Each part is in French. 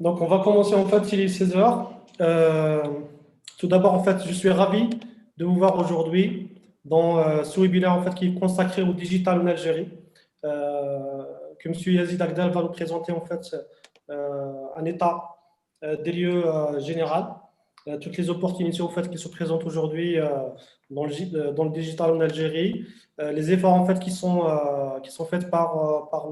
Donc, on va commencer en fait, il est 16 heures. Tout d'abord, en fait, je suis ravi de vous voir aujourd'hui dans ce webinaire en fait, qui est consacré au digital en Algérie, que M. Yazid Agdal va nous présenter en fait un état des lieux général, toutes les opportunités en fait, qui se présentent aujourd'hui dans le digital en Algérie, les efforts en fait, qui sont faits par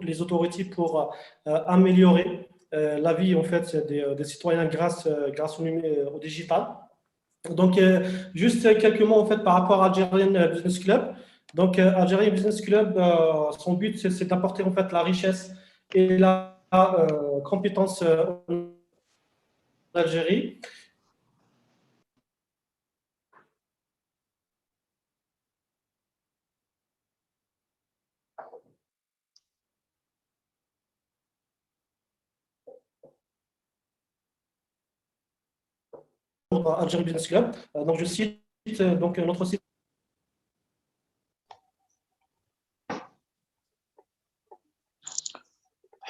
les autorités pour améliorer la vie en fait des citoyens grâce au digital. Donc, juste quelques mots en fait par rapport à Algerian Business Club. Donc, Algerian Business Club, son but c'est d'apporter en fait la richesse et la compétence en Algérie. Algerian Business Club. Donc, je cite donc notre site.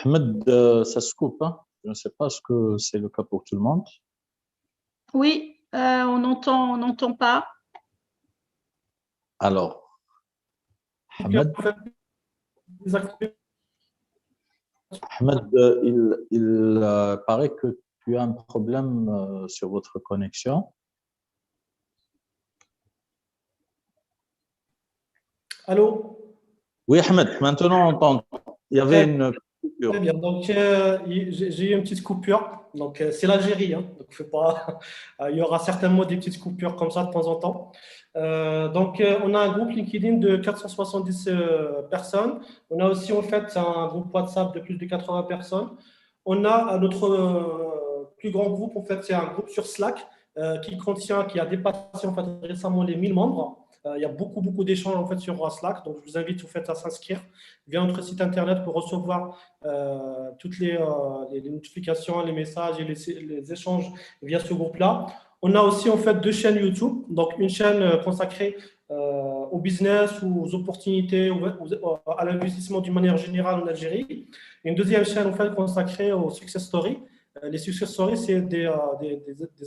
Ahmed, ça se coupe, hein? Je ne sais pas ce que c'est le cas pour tout le monde. Oui, on n'entend pas. Alors, Ahmed, il paraît que tu as un problème sur votre connexion. Allô? Oui, Ahmed, maintenant on t'entend. Il y avait une coupure. Très bien, donc j'ai eu une petite coupure. Donc c'est l'Algérie, hein, donc il y aura certainement des petites coupures comme ça de temps en temps. On a un groupe LinkedIn de 470 personnes. On a aussi en fait un groupe WhatsApp de plus de 80 personnes. On a notre plus grand groupe, en fait, c'est un groupe sur Slack qui a dépassé en fait, récemment les 1000 membres. Il y a beaucoup d'échanges en fait, sur Slack, donc je vous invite en fait, à s'inscrire via notre site internet pour recevoir toutes les notifications, les messages et les échanges via ce groupe-là. On a aussi en fait deux chaînes YouTube, donc une chaîne consacrée au business, aux opportunités, à l'investissement d'une manière générale en Algérie. Une deuxième chaîne en fait consacrée aux success stories. Les success stories, c'est des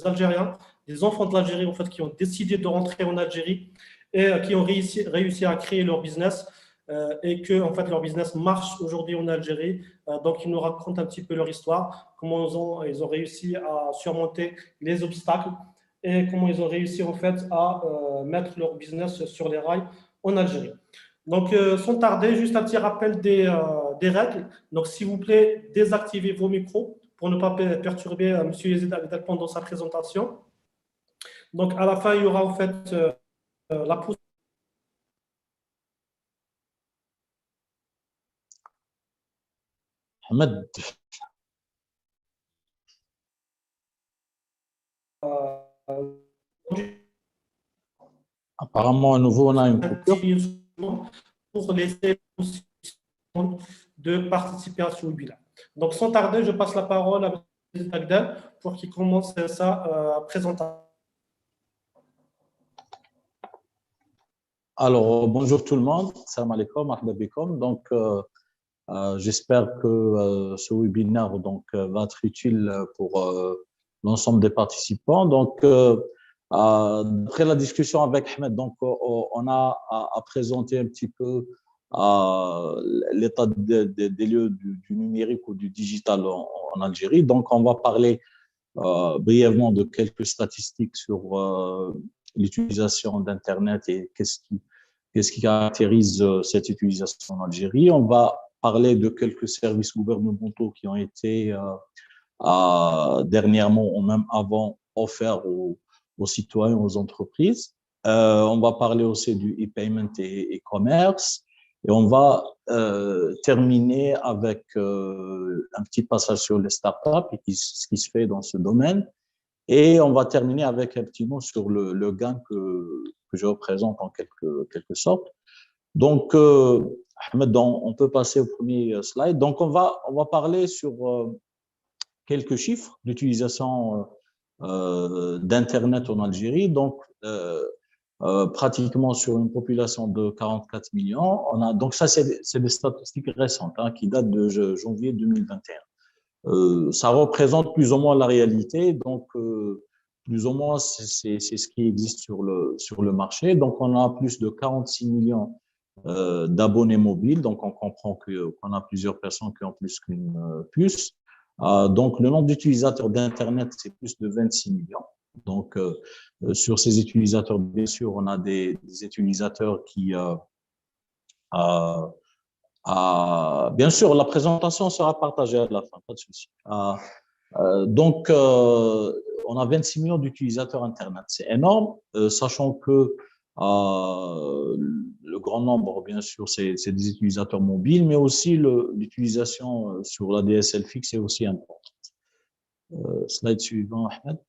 Algériens, des enfants de l'Algérie en fait qui ont décidé de rentrer en Algérie et qui ont réussi à créer leur business et que en fait leur business marche aujourd'hui en Algérie. Donc ils nous racontent un petit peu leur histoire, comment ils ont réussi à surmonter les obstacles et comment ils ont réussi en fait à mettre leur business sur les rails en Algérie. Donc sans tarder, juste un petit rappel des règles. Donc s'il vous plaît, désactivez vos micros pour ne pas perturber M. Yazid Agdal pendant sa présentation. Donc à la fin, il y aura en fait la pause. Ahmed. Apparemment, à nouveau, on a une coupure. Pour laisser de participer à ce webinaire. Donc, sans tarder, je passe la parole à M. Agdal pour qu'il commence sa présentation. Alors, bonjour tout le monde. Salam alaikum, marhaba bikoum. Donc, j'espère que ce webinaire va être utile pour l'ensemble des participants. Donc, après la discussion avec Ahmed, on a à présenter un petit peu l'état des lieux du numérique ou du digital en Algérie. Donc, on va parler brièvement de quelques statistiques sur l'utilisation d'Internet et qu'est-ce qui caractérise cette utilisation en Algérie. On va parler de quelques services gouvernementaux qui ont été dernièrement ou même avant offerts aux citoyens, aux entreprises. On va parler aussi du e-payment et e-commerce. Et on va terminer avec un petit passage sur les startups et ce qui se fait dans ce domaine. Et on va terminer avec un petit mot sur le gain que je représente en quelque sorte. Donc, Ahmed, on peut passer au premier slide. Donc, on va parler sur quelques chiffres d'utilisation d'Internet en Algérie. Donc, pratiquement sur une population de 44 millions. Donc, ça, c'est des statistiques récentes qui datent de janvier 2021. ça représente plus ou moins la réalité. Donc, plus ou moins, c'est ce qui existe sur le marché. Donc, on a plus de 46 millions d'abonnés mobiles. Donc, on comprend qu'on a plusieurs personnes qui ont plus qu'une puce. Donc, le nombre d'utilisateurs d'Internet, c'est plus de 26 millions. Donc, sur ces utilisateurs, bien sûr, on a des utilisateurs qui… bien sûr, la présentation sera partagée à la fin, pas de souci. Donc, on a 26 millions d'utilisateurs Internet. C'est énorme, sachant que le grand nombre, bien sûr, c'est des utilisateurs mobiles, mais aussi l'utilisation sur la DSL fixe est aussi importante. Slide suivant, Ahmed.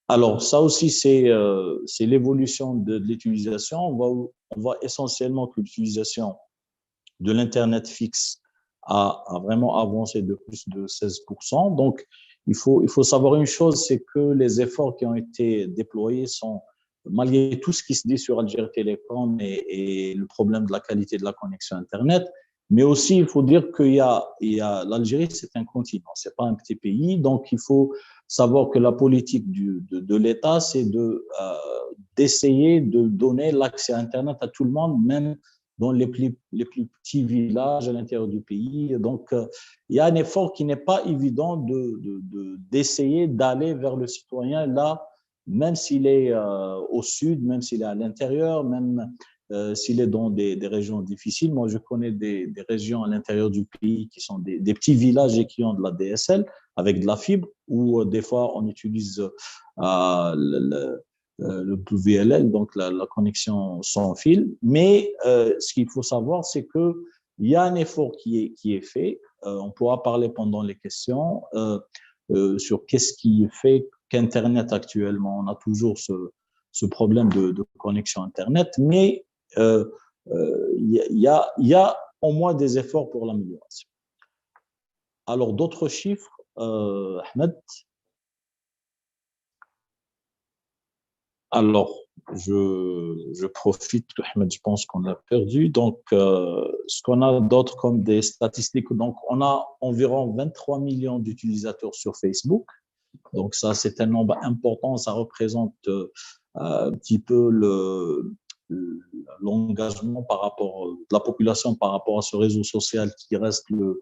Alors, ça aussi, c'est l'évolution de l'utilisation. On voit essentiellement que l'utilisation de l'Internet fixe a vraiment avancé de plus de 16%. Donc, il faut savoir une chose, c'est que les efforts qui ont été déployés sont, malgré tout ce qui se dit sur Algérie Télécom et le problème de la qualité de la connexion Internet, mais aussi, il faut dire qu'il y a l'Algérie, c'est un continent, c'est pas un petit pays. Donc, il faut savoir que la politique de l'État, c'est d'essayer de donner l'accès à Internet à tout le monde, même dans les plus petits villages à l'intérieur du pays. Donc, il y a un effort qui n'est pas évident d'essayer d'aller vers le citoyen là, même s'il est au sud, même s'il est à l'intérieur, même s'il est dans des régions difficiles. Moi, je connais des régions à l'intérieur du pays qui sont des petits villages et qui ont de la DSL avec de la fibre, où des fois on utilise le VLL, donc la connexion sans fil. Mais ce qu'il faut savoir, c'est qu'il y a un effort qui est fait. On pourra parler pendant les questions sur qu'est-ce qui fait qu'Internet actuellement, on a toujours ce problème de connexion Internet, mais il y a au moins des efforts pour l'amélioration. Alors, d'autres chiffres, Ahmed? Alors, je profite que Ahmed, je pense qu'on l'a perdu. Donc, ce qu'on a d'autre comme des statistiques, donc on a environ 23 millions d'utilisateurs sur Facebook. Donc, ça, c'est un nombre important. Ça représente un petit peu l'engagement par rapport de la population par rapport à ce réseau social qui reste le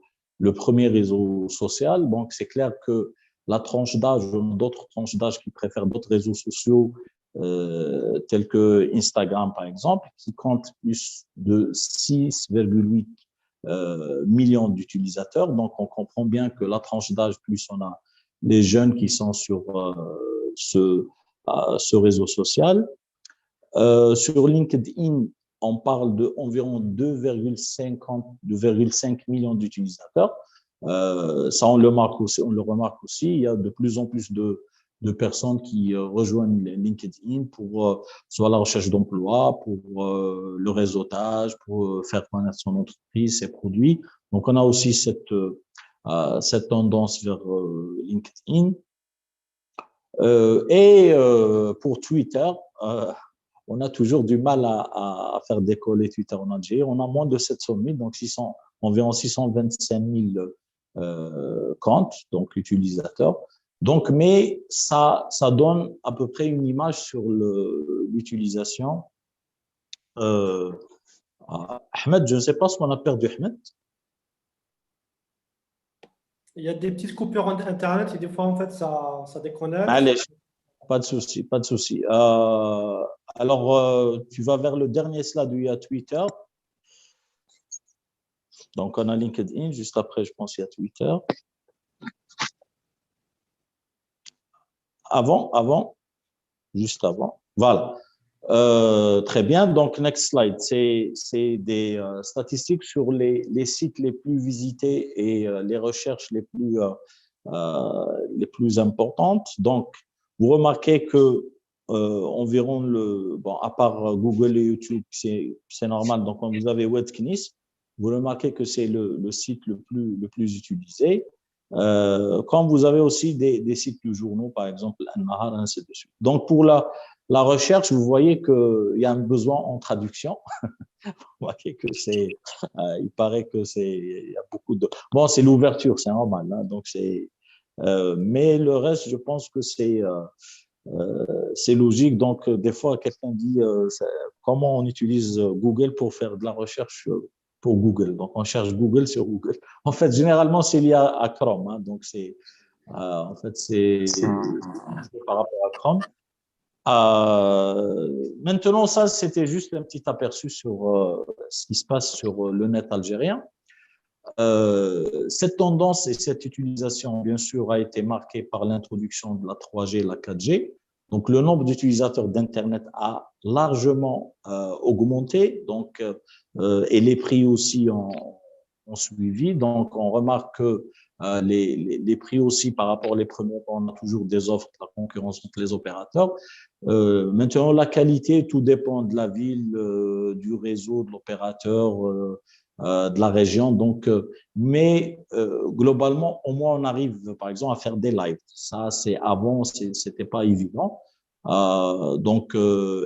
premier réseau social. Donc, c'est clair que la tranche d'âge, d'autres tranches d'âge qui préfèrent d'autres réseaux sociaux, tels que Instagram, par exemple, qui compte plus de 6,8 millions d'utilisateurs. Donc, on comprend bien que la tranche d'âge, plus on a les jeunes qui sont sur ce réseau social. Sur LinkedIn, on parle d'environ 2,5 millions d'utilisateurs. Ça, on le remarque aussi. Il y a de plus en plus de personnes qui rejoignent LinkedIn pour soit la recherche d'emploi, pour le réseautage, pour faire connaître son entreprise, ses produits. Donc, on a aussi cette tendance vers LinkedIn. Pour Twitter, on a toujours du mal à faire décoller Twitter en Algérie. On a moins de 700 000, donc environ 625 000 comptes, donc utilisateurs. Donc, mais ça donne à peu près une image sur l'utilisation. Ahmed, je ne sais pas ce qu'on a perdu, Ahmed. Il y a des petites coupures Internet et des fois, en fait, ça déconnecte. Allez, pas de souci, pas de souci. Alors, tu vas vers le dernier slide où il y a Twitter. Donc, on a LinkedIn. Juste après, je pense qu'il y a Twitter. Juste avant. Voilà. Très bien. Donc, next slide. C'est des statistiques sur les sites les plus visités et les recherches les plus importantes. Donc, vous remarquez que environ à part Google et YouTube, c'est normal. Donc, quand vous avez Webknis, vous remarquez que c'est le site le plus utilisé. Quand vous avez aussi des sites de journaux, par exemple, An-Nahar, ainsi de suite. Donc, pour la recherche, vous voyez qu'il y a un besoin en traduction. Vous voyez que il paraît que il y a beaucoup de. Bon, c'est l'ouverture, c'est normal. Hein, donc mais le reste, je pense que c'est logique. Donc, des fois, quelqu'un dit comment on utilise Google pour faire de la recherche pour Google. Donc, on cherche Google sur Google. En fait, généralement, c'est lié à Chrome. Hein, donc, en fait, c'est par rapport à Chrome. Maintenant, ça, c'était juste un petit aperçu sur ce qui se passe sur le net algérien. Cette tendance et cette utilisation, bien sûr, a été marquée par l'introduction de la 3G et la 4G. Donc, le nombre d'utilisateurs d'Internet a largement augmenté, donc, et les prix aussi ont suivi. Donc, on remarque que les prix aussi, par rapport aux premiers temps, on a toujours des offres, de la concurrence entre les opérateurs. Maintenant, la qualité, tout dépend de la ville, du réseau, de l'opérateur, de la région. Donc, mais globalement, au moins, on arrive, par exemple, à faire des lives. Ça, c'est avant, c'était pas évident.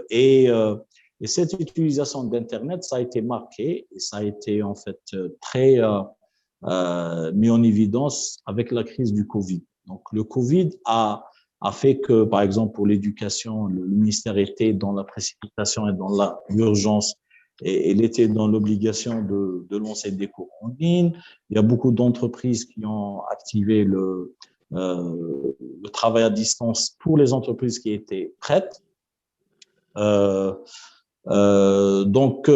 Et cette utilisation d'Internet, ça a été marqué et ça a été en fait très mis en évidence avec la crise du Covid. Donc, le Covid a fait que, par exemple, pour l'éducation, le ministère était dans la précipitation et dans l'urgence et il était dans l'obligation de lancer des cours en ligne. Il y a beaucoup d'entreprises qui ont activé le travail à distance pour les entreprises qui étaient prêtes. Donc,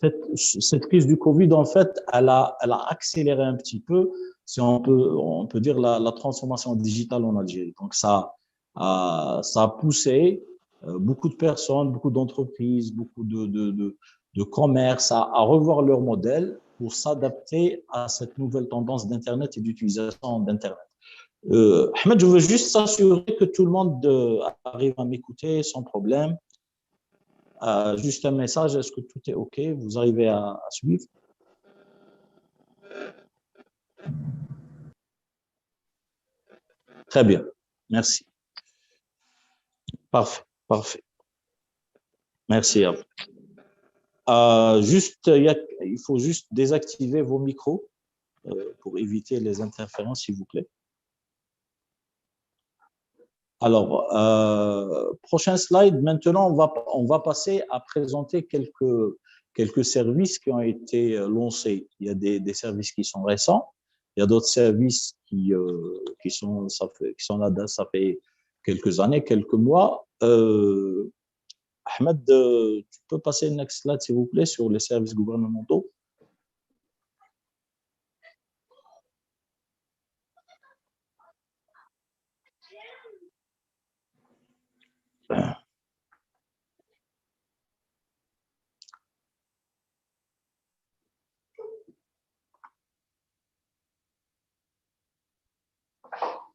cette crise du Covid, en fait, elle a accéléré un petit peu, si on peut dire, la transformation digitale en Algérie. Donc, ça a poussé beaucoup de personnes, beaucoup d'entreprises, beaucoup de commerces à revoir leur modèle pour s'adapter à cette nouvelle tendance d'Internet et d'utilisation d'Internet. Ahmed, je veux juste s'assurer que tout le monde arrive à m'écouter sans problème. Juste un message, est-ce que tout est OK? Vous arrivez à suivre? Très bien, merci. Parfait, parfait. Merci à vous. Il faut juste désactiver vos micros pour éviter les interférences, s'il vous plaît. Alors, prochain slide. Maintenant, on va passer à présenter quelques services qui ont été lancés. Il y a des services qui sont récents. Il y a d'autres services qui sont là, ça fait quelques années, quelques mois. Ahmed, tu peux passer le next slide, s'il vous plaît, sur les services gouvernementaux.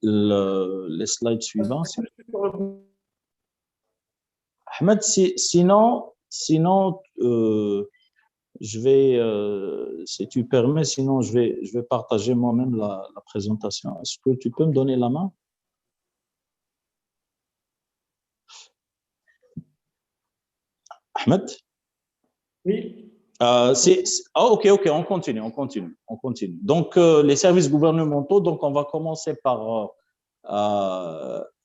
Les slides suivants. Ahmed, sinon je vais, si tu permets, sinon je vais partager moi-même la présentation. Est-ce que tu peux me donner la main? Ahmed? Oui. OK, on continue. Donc, les services gouvernementaux, donc on va commencer par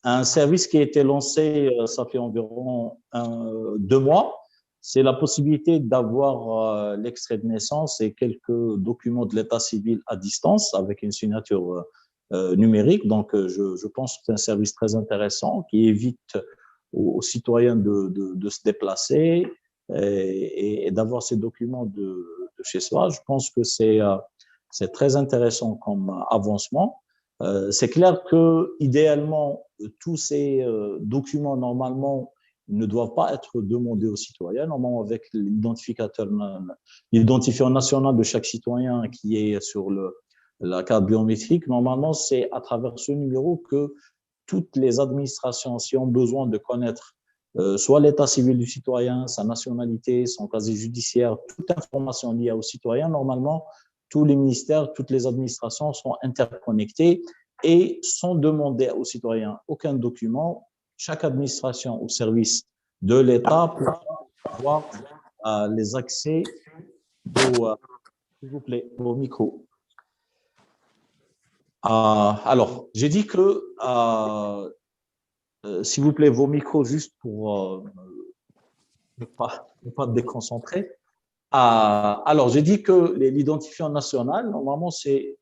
un service qui a été lancé, ça fait environ 2 mois. C'est la possibilité d'avoir l'extrait de naissance et quelques documents de l'état civil à distance avec une signature numérique. Donc, je pense que c'est un service très intéressant qui évite aux citoyens de se déplacer et d'avoir ces documents de chez soi. Je pense que c'est très intéressant comme avancement. C'est clair que idéalement, tous ces documents, normalement, ne doivent pas être demandés aux citoyens. Normalement, avec l'identifiant national de chaque citoyen qui est sur la carte biométrique, normalement, c'est à travers ce numéro que toutes les administrations, si ont besoin de connaître soit l'état civil du citoyen, sa nationalité, son casier judiciaire, toute information liée au citoyen, normalement, tous les ministères, toutes les administrations sont interconnectées et sans demander aux citoyens aucun document, chaque administration ou service de l'État pour avoir les accès s'il vous plaît, au micro. Alors, j'ai dit que, s'il vous plaît, vos micros, juste pour ne pas me déconcentrer. Alors, j'ai dit que l'identifiant national, normalement, c'est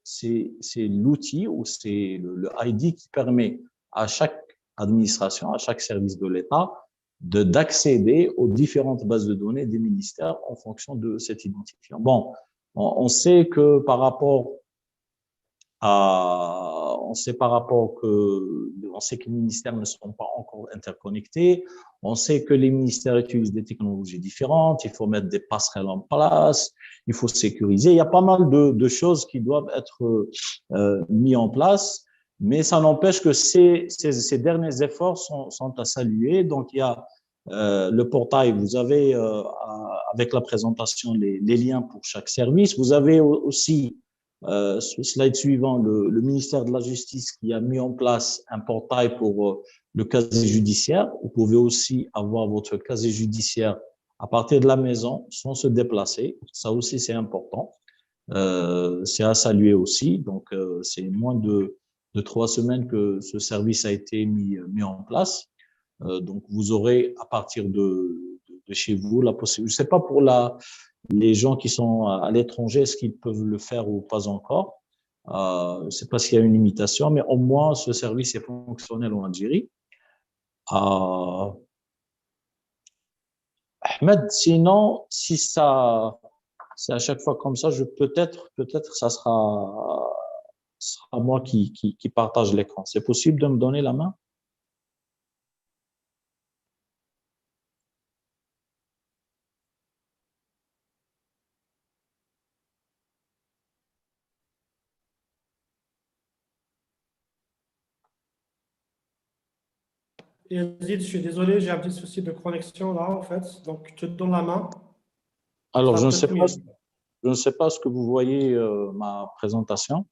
l'outil ou c'est le ID qui permet à chaque administration, à chaque service de l'État, d'accéder aux différentes bases de données des ministères en fonction de cet identifiant. Bon, on sait que par rapport on sait que les ministères ne sont pas encore interconnectés. On sait que les ministères utilisent des technologies différentes. Il faut mettre des passerelles en place. Il faut sécuriser. Il y a pas mal de choses qui doivent être mis en place. Mais ça n'empêche que ces derniers efforts sont à saluer. Donc, il y a le portail. Vous avez, avec la présentation, les liens pour chaque service. Vous avez aussi slide suivant, le ministère de la Justice qui a mis en place un portail pour le casier judiciaire. Vous pouvez aussi avoir votre casier judiciaire à partir de la maison sans se déplacer. Ça aussi, c'est important. C'est à saluer aussi. Donc, c'est moins de 3 semaines que ce service a été mis en place. Donc, vous aurez à partir de chez vous la possibilité. Je ne sais pas pour les gens qui sont à l'étranger, est-ce qu'ils peuvent le faire ou pas encore? Je ne sais pas s'il y a une limitation, mais au moins ce service est fonctionnel en Algérie. Ahmed, sinon, si c'est à chaque fois comme ça, peut-être ça sera moi qui partage l'écran. C'est possible de me donner la main? Yazid, je suis désolé, j'ai un petit souci de connexion là, en fait. Donc, je te donne la main. Alors, Ça va peut-être mieux. je ne sais pas ce que vous voyez ma présentation.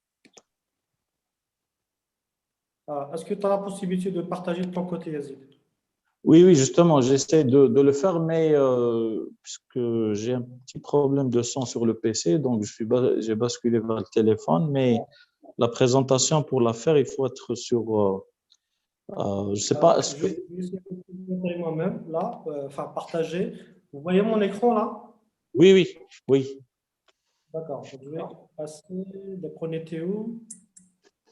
Est-ce que tu as la possibilité de partager de ton côté, Yazid? Oui, justement, j'essaie de le faire, mais puisque j'ai un petit problème de son sur le PC, donc j'ai basculé vers le téléphone, mais la présentation, pour la faire, il faut être sur… je sais pas, est-ce Je que… vais essayer de le montrer moi-même, là, enfin partager. Vous voyez mon écran là? Oui. D'accord. Je vais passer. Donc, on était où?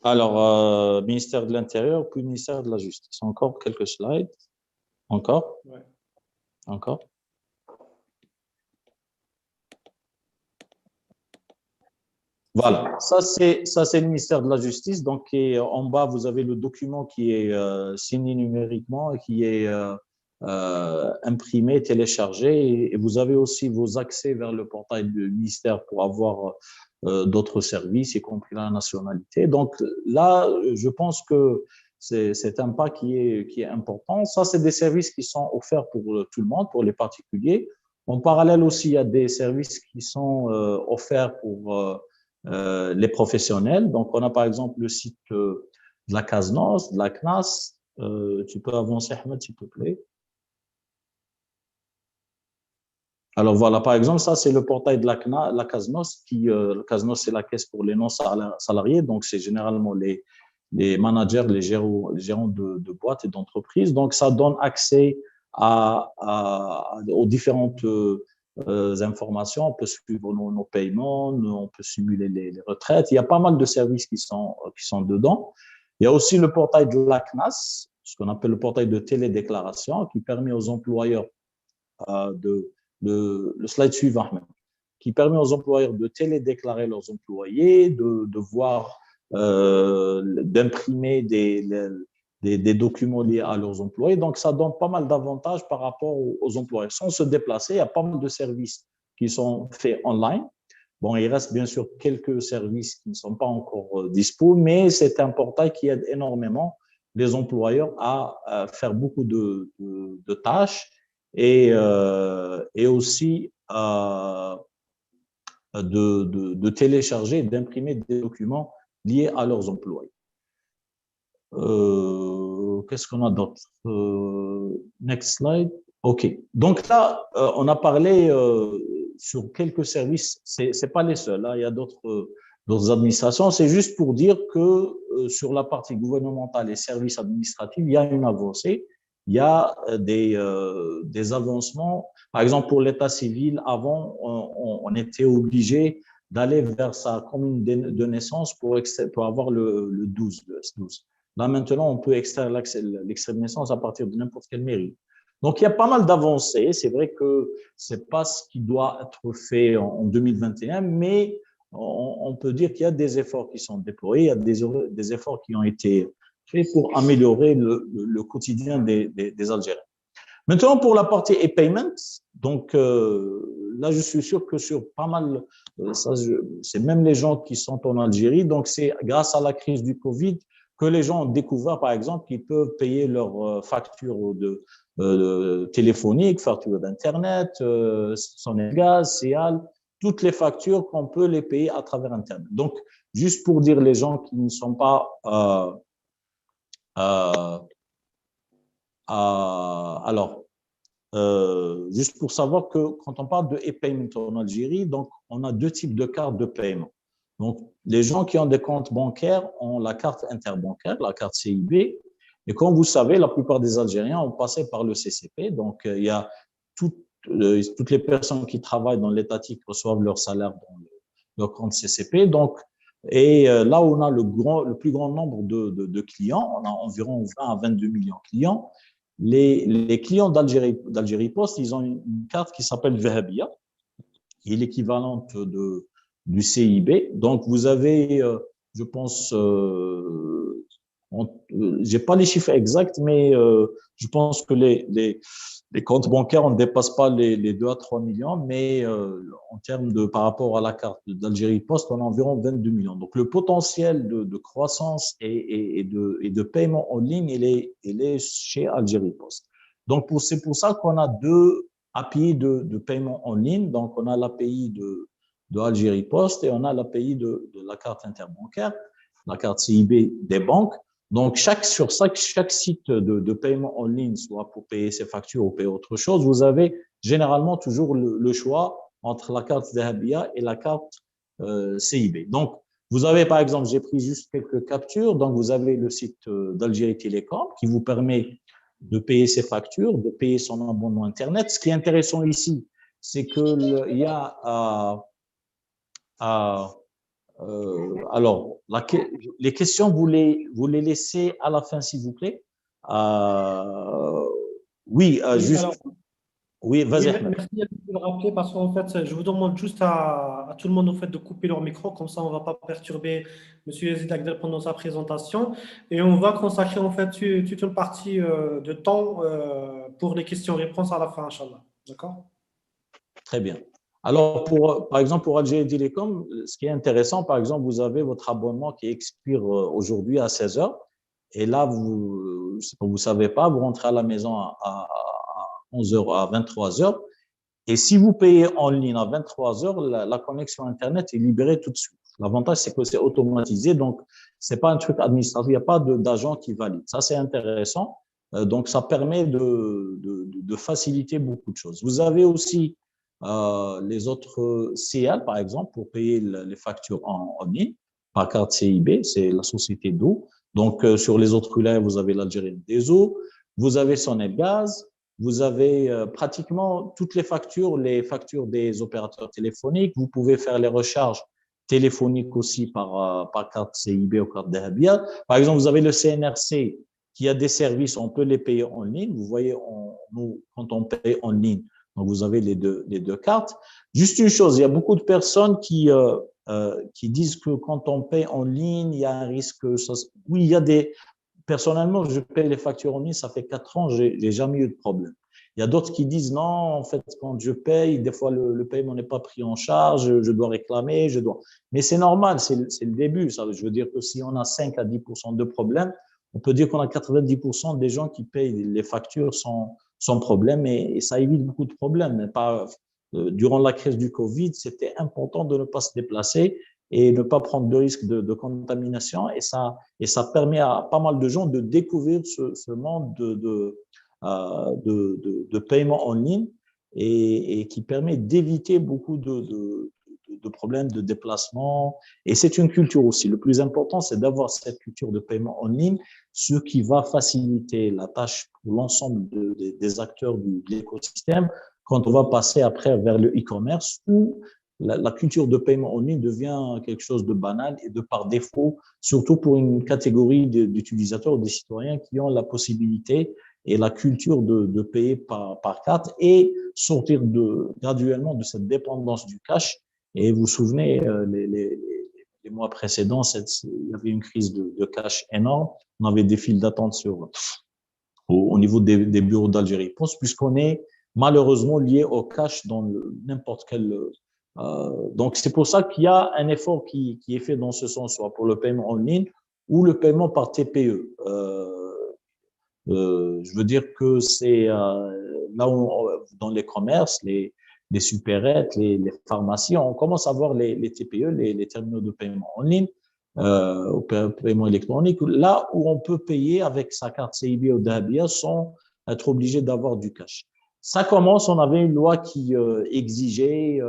Alors, ministère de l'Intérieur, puis ministère de la Justice. Encore quelques slides. Encore. Voilà, ça c'est le ministère de la Justice. Donc, en bas, vous avez le document qui est signé numériquement et qui est imprimé, téléchargé. Et vous avez aussi vos accès vers le portail du ministère pour avoir d'autres services, y compris la nationalité. Donc là, je pense que c'est un pas qui est important. Ça, c'est des services qui sont offerts pour tout le monde, pour les particuliers. En parallèle aussi, il y a des services qui sont offerts pour les professionnels. Donc, on a par exemple le site de la CASNOS, de la CNAS. Tu peux avancer, Ahmed, s'il te plaît. Alors voilà, par exemple, ça c'est le portail de la CASNOS. La CASNOS, c'est la caisse pour les non-salariés. Donc, c'est généralement les managers, les gérants de boîtes et d'entreprises. Donc, ça donne accès aux différentes informations. On peut suivre nos paiements, on peut simuler les retraites. Il y a pas mal de services qui sont dedans. Il y a aussi le portail de la CNAS, ce qu'on appelle le portail de télédéclaration, qui permet aux employeurs le slide suivant, qui permet aux employeurs de télédéclarer leurs employés, de voir, d'imprimer des documents liés à leurs employés. Donc, ça donne pas mal d'avantages par rapport aux employeurs. Sans se déplacer, il y a pas mal de services qui sont faits online. Bon, il reste bien sûr quelques services qui ne sont pas encore dispo, mais c'est un portail qui aide énormément les employeurs à faire beaucoup de tâches et aussi de télécharger et d'imprimer des documents liés à leurs employés. qu'est-ce qu'on a d'autre? Next slide. OK. Donc là, on a parlé sur quelques services. C'est pas les seuls. Là, il y a d'autres administrations. C'est juste pour dire que sur la partie gouvernementale et services administratifs, il y a une avancée. Il y a des avancements. Par exemple, pour l'état civil, avant, on était obligé d'aller vers sa commune de naissance pour avoir le 12, le S12. Là, maintenant, on peut extraire l'extrait de naissance à partir de n'importe quelle mairie. Donc, il y a pas mal d'avancées. C'est vrai que c'est pas ce qui doit être fait en 2021, mais on peut dire qu'il y a des efforts qui sont déployés, il y a des efforts qui ont été faits pour améliorer le quotidien des Algériens. Maintenant, pour la partie e-payment, donc là, je suis sûr que sur pas mal, c'est même les gens qui sont en Algérie, donc c'est grâce à la crise du Covid que les gens ont découvert, par exemple, qu'ils peuvent payer leurs factures téléphoniques, factures d'Internet, Sonnet Gaz, CEAL, toutes les factures qu'on peut les payer à travers Internet. Donc, juste pour dire les gens qui ne sont pas alors, juste pour savoir que quand on parle de e-payment en Algérie, donc on a deux types de cartes de paiement. Donc, les gens qui ont des comptes bancaires ont la carte interbancaire, la carte CIB. Et comme vous savez, la plupart des Algériens ont passé par le CCP. Donc, il y a toutes les personnes qui travaillent dans l'étatique reçoivent leur salaire dans leur compte CCP. Donc, et là où on a le plus grand nombre de clients, on a environ 20 à 22 millions de clients. Les clients d'Algérie Post, ils ont une carte qui s'appelle Vehabia, qui est l'équivalente du CIB. Donc, vous avez, je pense, j'ai pas les chiffres exacts, mais je pense que les comptes bancaires, on ne dépasse pas les 2 à 3 millions, mais en termes par rapport à la carte d'Algérie Post, on a environ 22 millions. Donc, le potentiel de croissance et de paiement en ligne, il est chez Algérie Post. Donc, c'est pour ça qu'on a deux API de paiement en ligne. Donc, on a l'API de Algérie Post et on a l'API de la carte interbancaire, la carte CIB des banques. Donc, sur chaque site de paiement en ligne, soit pour payer ses factures ou payer autre chose, vous avez généralement toujours le choix entre la carte Dahabia et la carte CIB. Donc, vous avez, par exemple, j'ai pris juste quelques captures. Donc, vous avez le site d'Algérie Télécom qui vous permet de payer ses factures, de payer son abonnement Internet. Ce qui est intéressant ici, c'est qu'il y a alors, les questions, vous les laissez à la fin, s'il vous plaît. Oui, juste. Alors, Oui, vas-y, oui, Ahmed. merci de me rappeler parce qu'en fait, je vous demande juste à tout le monde au fait, de couper leur micro, comme ça on ne va pas perturber M. Yazid Agdel pendant sa présentation. Et on va consacrer en fait toute une partie de temps pour les questions-réponses à la fin, Inch'Allah. D'accord? Très bien. Alors, par exemple, pour Algérie Télécom, ce qui est intéressant, par exemple, vous avez votre abonnement qui expire aujourd'hui à 16 heures. Et là, vous ne savez pas, vous rentrez à la maison à 11 heures, à 23 heures. Et si vous payez en ligne à 23 heures, la connexion Internet est libérée tout de suite. L'avantage, c'est que c'est automatisé, donc c'est pas un truc administratif, il n'y a pas d'agent qui valide. Ça, c'est intéressant. Donc, ça permet de faciliter beaucoup de choses. Vous avez aussi les autres CL, par exemple, pour payer les factures en ligne par carte CIB, c'est la société d'eau. Donc, sur les autres wilayas, vous avez l'Algérie des eaux, vous avez Sonnet Gaz, vous avez pratiquement toutes les factures des opérateurs téléphoniques. Vous pouvez faire les recharges téléphoniques aussi par carte CIB ou carte Dahabia. Par exemple, vous avez le CNRC qui a des services, on peut les payer en ligne. Vous voyez, quand on paye en ligne, donc vous avez les deux cartes. Juste une chose, il y a beaucoup de personnes qui disent que quand on paye en ligne, il y a un risque. Oui, il y a personnellement, je paye les factures en ligne, ça fait 4 ans, j'ai jamais eu de problème. Il y a d'autres qui disent non, en fait, quand je paye, des fois le paiement n'est pas pris en charge, je dois réclamer, Mais c'est normal, c'est le début. Ça, je veux dire que si on a 5 à 10% de problèmes, on peut dire qu'on a 90% des gens qui payent les factures sans problème et ça évite beaucoup de problèmes. Mais durant la crise du Covid, c'était important de ne pas se déplacer et ne pas prendre de risque de contamination. Et ça permet à pas mal de gens de découvrir ce monde de paiement en ligne et qui permet d'éviter beaucoup de problèmes de déplacement. Et c'est une culture aussi. Le plus important, c'est d'avoir cette culture de paiement en ligne, ce qui va faciliter la tâche pour l'ensemble des acteurs de l'écosystème quand on va passer après vers le e-commerce où la culture de paiement en ligne devient quelque chose de banal et de par défaut, surtout pour une catégorie d'utilisateurs, des citoyens qui ont la possibilité et la culture de payer par carte et sortir graduellement de cette dépendance du cash. Et vous vous souvenez, les mois précédents, il y avait une crise de cash énorme. On avait des files d'attente au niveau des bureaux d'Algérie Post, puisqu'on est malheureusement lié au cash dans n'importe quel. Donc, c'est pour ça qu'il y a un effort qui est fait dans ce sens, soit pour le paiement en ligne ou le paiement par TPE. Je veux dire que c'est là où, dans les commerces, les supérettes, les pharmacies, on commence à voir les TPE, les terminaux de paiement en ligne, au paiement électronique, là où on peut payer avec sa carte CIB ou Dahabia sans être obligé d'avoir du cash. Ça commence, on avait une loi qui exigeait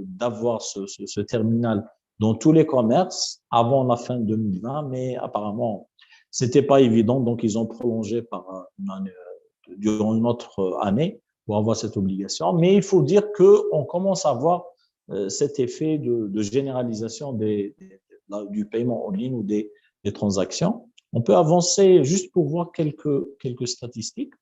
d'avoir ce terminal dans tous les commerces avant la fin 2020, mais apparemment, c'était pas évident, donc ils ont prolongé durant une autre année pour avoir cette obligation. Mais il faut dire qu'on commence à voir cet effet de généralisation du paiement en ligne ou des transactions. On peut avancer juste pour voir quelques statistiques.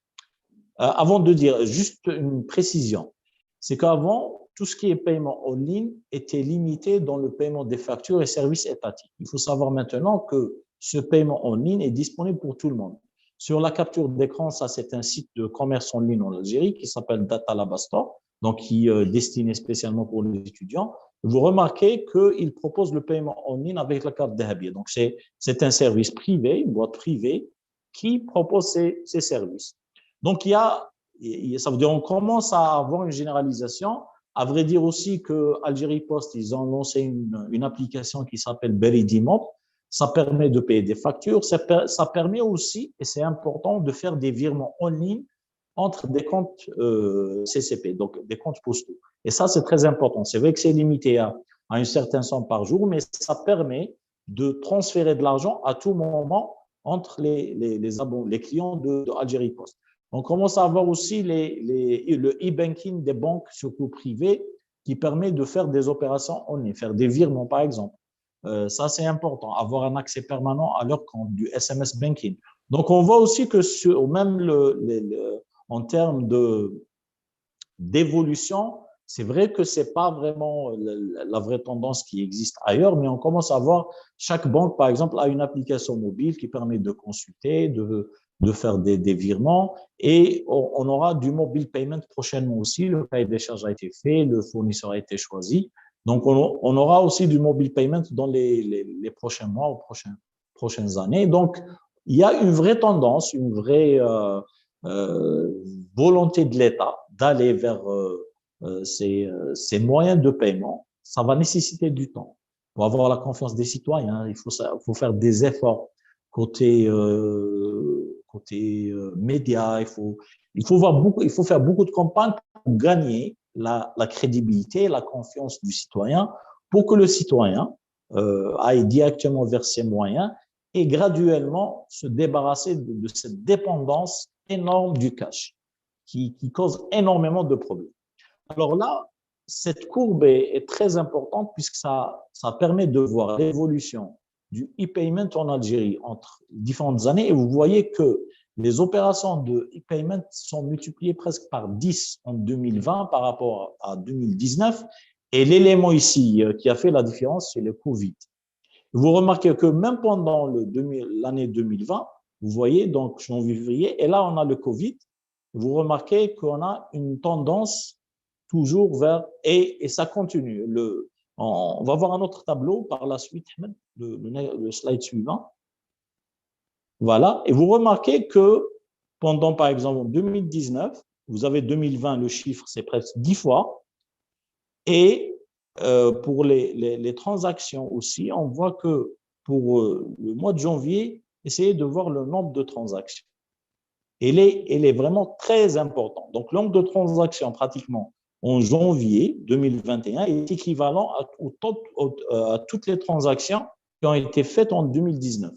Avant de dire, juste une précision, c'est qu'avant, tout ce qui est paiement en ligne était limité dans le paiement des factures et services étatiques. Il faut savoir maintenant que ce paiement en ligne est disponible pour tout le monde. Sur la capture d'écran, ça c'est un site de commerce en ligne en Algérie qui s'appelle Data Labastor, donc qui est destiné spécialement pour les étudiants. Vous remarquez qu'il propose le paiement en ligne avec la carte Dahabia. Donc c'est un service privé, une boîte privée qui propose ces services. Donc ça veut dire on commence à avoir une généralisation. À vrai dire aussi que Algérie Post, ils ont lancé une application qui s'appelle Beridimop. Ça permet de payer des factures. Ça permet aussi, et c'est important, de faire des virements en ligne entre des comptes CCP, donc des comptes postaux. Et ça, c'est très important. C'est vrai que c'est limité à une certaine somme par jour, mais ça permet de transférer de l'argent à tout moment entre les clients de Algérie Post. On commence à avoir aussi le e-banking des banques, surtout privées, qui permet de faire des opérations en ligne, faire des virements, par exemple. Ça, c'est important, avoir un accès permanent à leur compte, du SMS banking. Donc, on voit aussi que même en termes d'évolution, c'est vrai que c'est pas vraiment la vraie tendance qui existe ailleurs, mais on commence à voir chaque banque, par exemple, a une application mobile qui permet de consulter, de faire des virements, et on aura du mobile payment prochainement aussi. Le cahier des charges a été fait, le fournisseur a été choisi. Donc, on aura aussi du mobile payment dans les prochains mois ou prochaines années. Donc, il y a une vraie tendance, une vraie volonté de l'État d'aller vers ces moyens de paiement. Ça va nécessiter du temps. Pour avoir la confiance des citoyens, il faut faire des efforts côté médias. Il faut faire beaucoup de campagnes pour gagner la crédibilité, la confiance du citoyen, pour que le citoyen aille directement vers ces moyens et graduellement se débarrasser de cette dépendance énorme du cash qui cause énormément de problèmes. Alors là, cette courbe est très importante puisque ça permet de voir l'évolution du e-payment en Algérie entre différentes années et vous voyez que les opérations de e-payment sont multipliées presque par 10 en 2020 par rapport à 2019 et l'élément ici qui a fait la différence, c'est le Covid. Vous remarquez que même pendant l'année 2020, vous voyez, donc janvier-février, et là on a le Covid, vous remarquez qu'on a une tendance toujours vers, et ça continue. On va voir un autre tableau par la suite, le slide suivant. Voilà, et vous remarquez que pendant, par exemple, 2019, vous avez 2020, le chiffre, c'est presque 10 fois, et pour les transactions aussi, on voit que pour le mois de janvier, essayez de voir le nombre de transactions. Elle est vraiment très importante. Donc, le nombre de transactions pratiquement en janvier 2021 est équivalent à toutes les transactions qui ont été faites en 2019.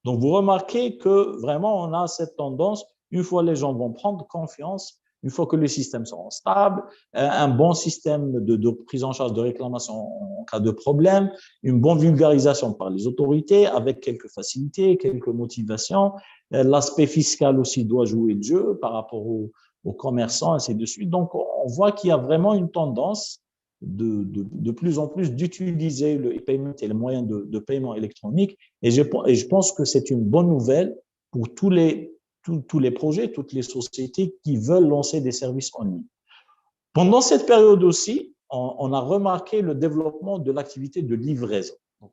Donc, vous remarquez que vraiment, on a cette tendance, une fois les gens vont prendre confiance, une fois que le système sera stable, un bon système de prise en charge de réclamation en cas de problème, une bonne vulgarisation par les autorités avec quelques facilités, quelques motivations. L'aspect fiscal aussi doit jouer le jeu par rapport aux commerçants, ainsi de suite. Donc, on voit qu'il y a vraiment une tendance de plus en plus d'utiliser le e-payment et les moyens de paiement électronique. Et je pense que c'est une bonne nouvelle pour tous les projets, toutes les sociétés qui veulent lancer des services en ligne. Pendant cette période aussi, on a remarqué le développement de l'activité de livraison. Donc,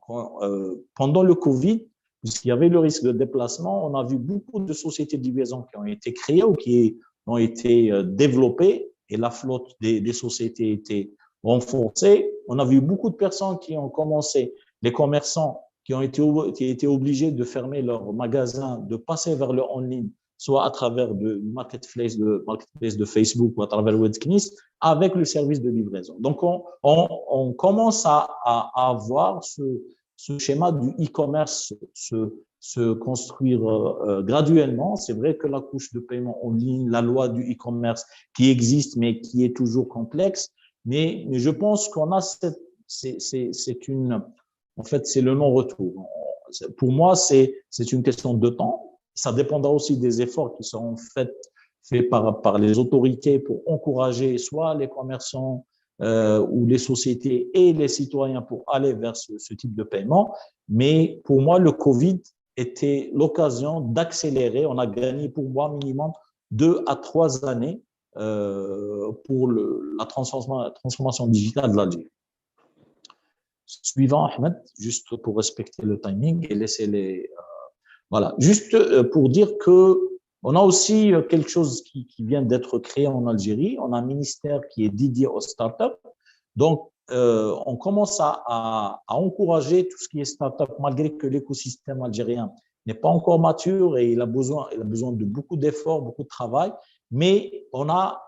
pendant le Covid, puisqu'il y avait le risque de déplacement, on a vu beaucoup de sociétés de livraison qui ont été créées ou qui ont été développées et la flotte des sociétés était renforcée. On a vu beaucoup de personnes qui ont commencé, les commerçants qui ont été obligés de fermer leurs magasins, de passer vers le en-ligne, soit à travers le marketplace de Facebook ou à travers Webknis, avec le service de livraison. Donc, on commence à voir ce schéma du e-commerce se construire graduellement. C'est vrai que la couche de paiement en ligne, la loi du e-commerce qui existe, mais qui est toujours complexe, mais je pense qu'on a en fait, c'est le non-retour. Pour moi, c'est une question de temps. Ça dépendra aussi des efforts qui seront faits par les autorités pour encourager soit les commerçants ou les sociétés et les citoyens pour aller vers ce type de paiement. Mais pour moi, le Covid était l'occasion d'accélérer. On a gagné pour moi minimum 2 à 3 années pour la transformation digitale de l'Algérie. Suivant, Ahmed, juste pour respecter le timing et laisser les... voilà, juste pour dire que on a aussi quelque chose qui vient d'être créé en Algérie. On a un ministère qui est dédié aux startups. Donc, on commence à encourager tout ce qui est startup, malgré que l'écosystème algérien n'est pas encore mature et il a besoin de beaucoup d'efforts, beaucoup de travail. Mais on a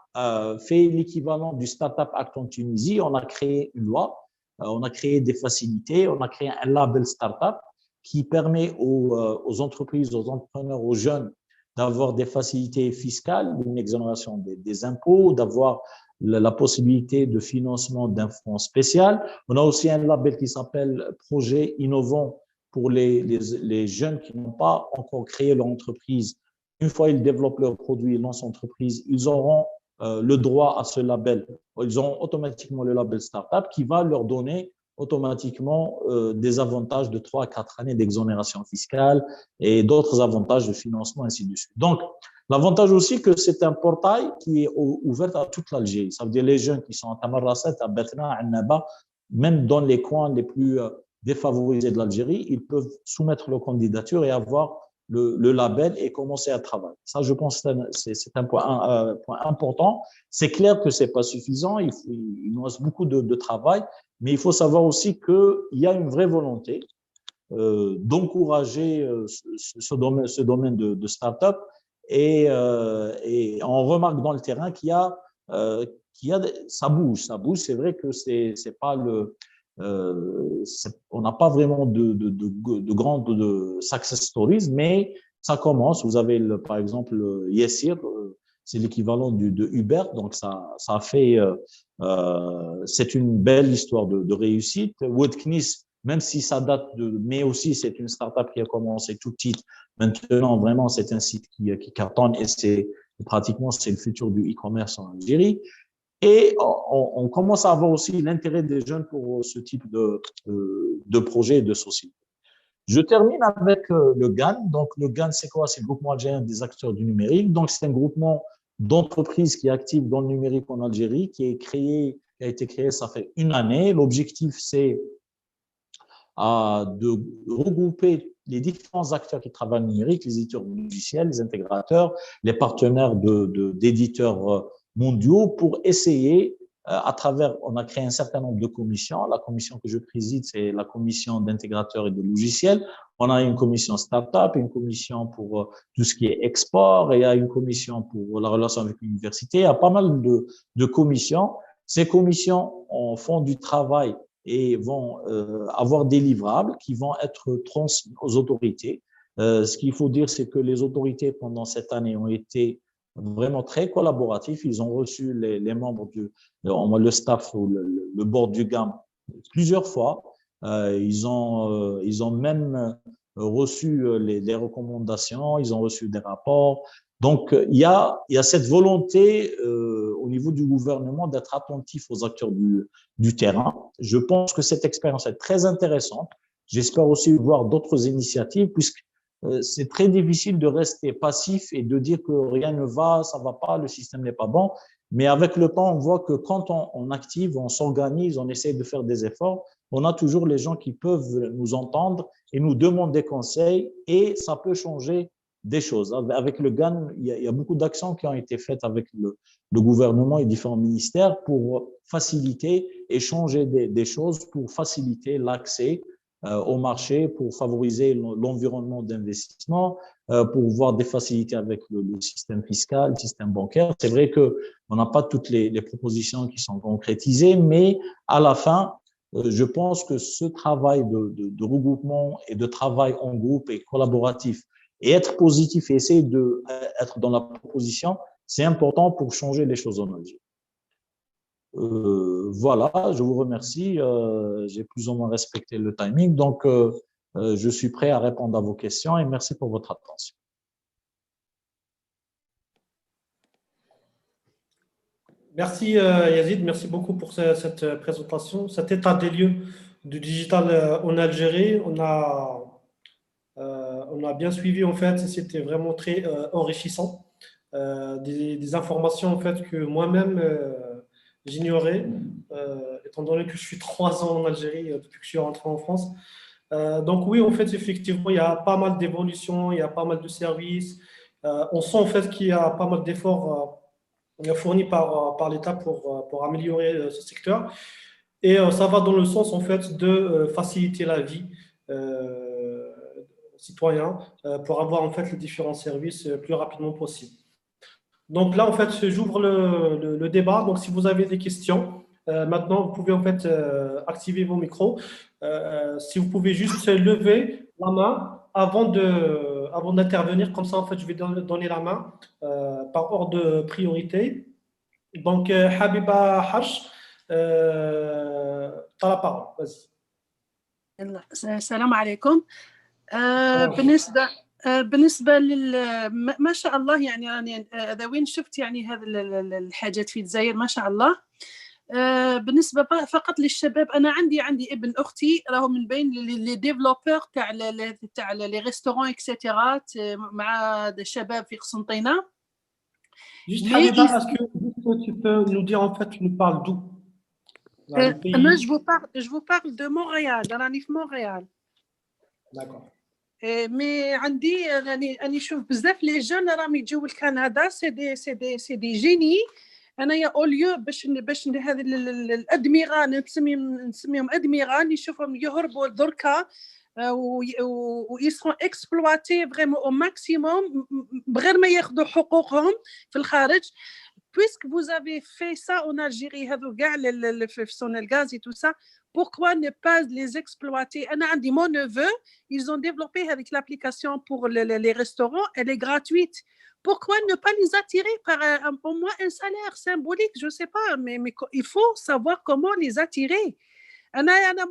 fait l'équivalent du Startup Act en Tunisie. On a créé une loi, on a créé des facilités, on a créé un label startup qui permet aux entreprises, aux entrepreneurs, aux jeunes d'avoir des facilités fiscales, une exonération des impôts, d'avoir la possibilité de financement d'un fonds spécial. On a aussi un label qui s'appelle Projet innovant pour les jeunes qui n'ont pas encore créé leur entreprise. Une fois ils développent leur produit, ils lancent l'entreprise, ils auront le droit à ce label. Ils auront automatiquement le label startup qui va leur donner automatiquement des avantages de 3 à 4 années d'exonération fiscale et d'autres avantages de financement, ainsi de suite. Donc, l'avantage aussi que c'est un portail qui est ouvert à toute l'Algérie. Ça veut dire les jeunes qui sont à Tamarrasset, à Betna, à Annaba, même dans les coins les plus défavorisés de l'Algérie, ils peuvent soumettre leur candidature et avoir le label et commencer à travailler. Ça, je pense que c'est un point important. C'est clair que c'est pas suffisant. Il nous reste beaucoup de travail, mais il faut savoir aussi qu'il y a une vraie volonté d'encourager ce domaine de start-up et on remarque dans le terrain qu'il y a ça bouge. C'est vrai que c'est pas on n'a pas vraiment de grandes success stories, mais ça commence. Vous avez par exemple Yessir, c'est l'équivalent de Uber, donc ça a fait, c'est une belle histoire de réussite. Webknis, même si ça date mais aussi c'est une startup qui a commencé tout petite. Maintenant, vraiment, c'est un site qui cartonne et pratiquement c'est le futur du e-commerce en Algérie. Et on commence à avoir aussi l'intérêt des jeunes pour ce type de projet et de société. Je termine avec le GAN. Donc, le GAN, c'est quoi? C'est le groupement algérien des acteurs du numérique. Donc, c'est un groupement d'entreprises qui est actif dans le numérique en Algérie, qui a été créé, ça fait 1 année. L'objectif, c'est de regrouper les différents acteurs qui travaillent dans le numérique, les éditeurs logiciels, les intégrateurs, les partenaires d'éditeurs mondiaux pour essayer on a créé un certain nombre de commissions. La commission que je préside, c'est la commission d'intégrateurs et de logiciels. On a une commission start-up, une commission pour tout ce qui est export, et il y a une commission pour la relation avec l'université. Il y a pas mal de commissions. Ces commissions font du travail et vont avoir des livrables qui vont être transmis aux autorités. Ce qu'il faut dire, c'est que les autorités, pendant cette année, ont été vraiment très collaboratifs. Ils ont reçu les membres le staff ou le board du GAM plusieurs fois. Ils ont même reçu les recommandations, ils ont reçu des rapports. Donc, il y a cette volonté au niveau du gouvernement d'être attentif aux acteurs du terrain. Je pense que cette expérience est très intéressante. J'espère aussi voir d'autres initiatives, puisque c'est très difficile de rester passif et de dire que rien ne va, ça va pas, le système n'est pas bon. Mais avec le temps, on voit que quand on active, on s'organise, on essaie de faire des efforts, on a toujours les gens qui peuvent nous entendre et nous demandent des conseils, et ça peut changer des choses. Avec le GAN, il y a beaucoup d'actions qui ont été faites avec le gouvernement et différents ministères pour faciliter et changer des choses, pour faciliter l'accès au marché, pour favoriser l'environnement d'investissement, pour voir des facilités avec le système fiscal, le système bancaire. C'est vrai qu'on n'a pas toutes les propositions qui sont concrétisées, mais à la fin, je pense que ce travail de regroupement et de travail en groupe et collaboratif, et être positif et essayer d'être dans la proposition, c'est important pour changer les choses en Algérie. Voilà, je vous remercie. J'ai plus ou moins respecté le timing, donc je suis prêt à répondre à vos questions et merci pour votre attention. Merci Yazid, merci beaucoup pour cette présentation, cet état des lieux du digital en Algérie. On a bien suivi en fait, c'était vraiment très enrichissant. Des informations en fait que moi-même j'ignorais, étant donné que je suis 3 ans en Algérie depuis que je suis rentré en France. Donc oui, en fait, effectivement, il y a pas mal d'évolutions, il y a pas mal de services. On sent en fait qu'il y a pas mal d'efforts fournis par l'État pour améliorer ce secteur. Et ça va dans le sens en fait de faciliter la vie citoyens pour avoir en fait les différents services le plus rapidement possible. Donc là, en fait, j'ouvre le débat. Donc, si vous avez des questions, maintenant, vous pouvez en fait activer vos micros. Si vous pouvez juste lever la main avant d'intervenir, comme ça, en fait, je vais donner la main par ordre de priorité. Donc, Habiba Hash, tu as la parole. Vas-y. Salam alaikum. بالنسبة ما شاء الله يعني إذا وين شفت يعني هذه الحاجات في الجزائر ما شاء الله. بالنسبة فقط للشباب، أنا عندي ابن أختي راهو من بين لي ديفلوبور تاع لي ريستورون إكسيتيرا مع الشباب في قسنطينة. Juste Habiba, est-ce que tu peux nous dire en fait, tu nous parles d'où? Moi, je vous parle de Montréal, راني في مونريال. D'accord. مي عندي راني نشوف بزاف لي جون راهم يجيو لكندا، سي دي جيني. انايا اوليو باش هذه الادمغه نسميهم ادمغه، نشوفهم يهربوا دركا ويسرون اكسبلواتي فريمون او ماكسيموم بغير ما ياخذوا حقوقهم في الخارج. Puisque vous avez fait ça en Algérie, le Sonelgaz et tout ça, pourquoi ne pas les exploiter? Mon neveu, ils ont développé avec l'application pour les restaurants, elle est gratuite. Pourquoi ne pas les attirer par au moins un salaire symbolique? Je ne sais pas, mais il faut savoir comment les attirer.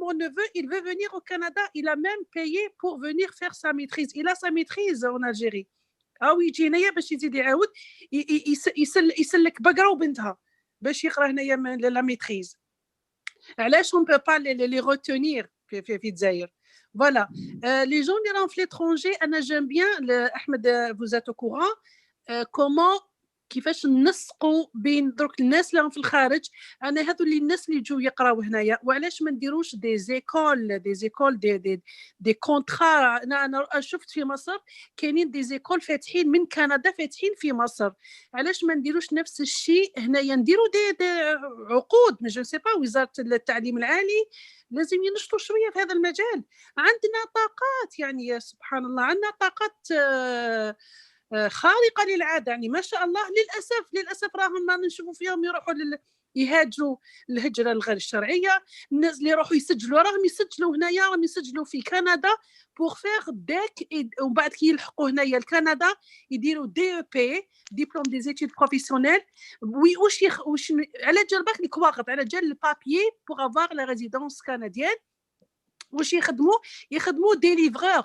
Mon neveu, il veut venir au Canada, il a même payé pour venir faire sa maîtrise. Il a sa maîtrise en Algérie. ويجي هنايا باش يزيد يعاود يسلك بقره وبنتها باش يقرا هنايا لا ميتريز. علاش on peut pas les retenir في الجزائر؟ Voilà. Les gens qui sont à l'étranger, j'aime bien, Ahmed, vous êtes au courant, comment كيفاش ننسقوا بين درك الناس اللي راهم في الخارج. انا هذو اللي الناس اللي يجوا يقراو هنايا، وعلاش ما نديروش دي زيكول دي كونترا. انا شفت في مصر كاينين دي زيكول فاتحين من كندا، فاتحين في مصر. علاش ما نديروش نفس الشيء هنايا؟ نديروا دي عقود، ما جو سي با، وزاره التعليم العالي لازم ينشطوا شويه في هذا المجال. عندنا طاقات، يعني يا سبحان الله، عندنا طاقات خارقه للعاده، يعني ما شاء الله. للاسف راهم ما نشوفوا فيهم يروحوا يهاجروا الهجره الغير الشرعيه. الناس اللي يروحوا يسجلوا راهم يسجلوا هنايا، راهم يسجلوا في كندا بور فيغ داك، ومن بعد كي يلحقوا هنايا لكندا يديروا دي او بي، ديبلوم دي زيتود بروفيسيونيل. واش على جال باك الكواغط، على جال البابيي بور افوار لا ريزيدونس كنديان. واش يخدموا دي ليفغور.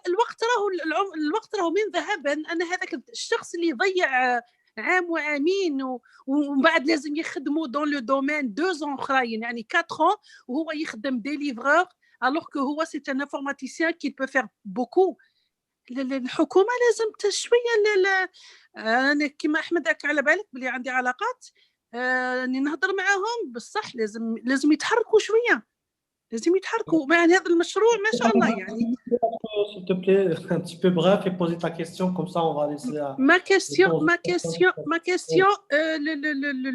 الوقت راهو من ذهب. انا هذاك الشخص اللي يضيع عام وعامين ومن بعد لازم يخدموا دون لو دومين 2 ans اخرين، يعني 4 ans، وهو يخدم دي ليفغور alors que هو سي ان انفورماتيسيان كي بو فير بوكو. الحكومه لازم شويه. انا كما احمد على بالك بلي عندي علاقات، اني نهضر معاهم بصح لازم يتحركوا شويه، لازم يتحركوا مع هذا المشروع ما شاء الله يعني. S'il te plaît, un petit peu bref et poser ta question, comme ça on va laisser ما كيستيون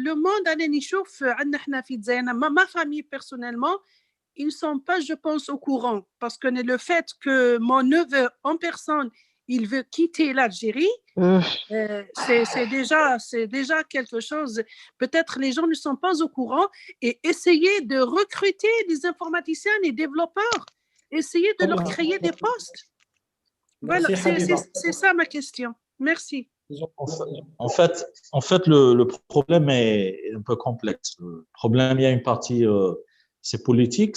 لو موند. انا نشوف عندنا احنا في الجزائر ما فامي بيرسونيلمون ils ne sont pas, je pense, au courant, parce que le fait que mon neveu en personne il veut quitter l'Algérie, c'est déjà quelque chose. Peut-être les gens ne sont pas au courant, et essayer de recruter des informaticiens et développeurs, essayer de leur créer des postes. Voilà, c'est ça ma question. Merci. En fait, le problème est un peu complexe. Le problème, il y a une partie, c'est politique,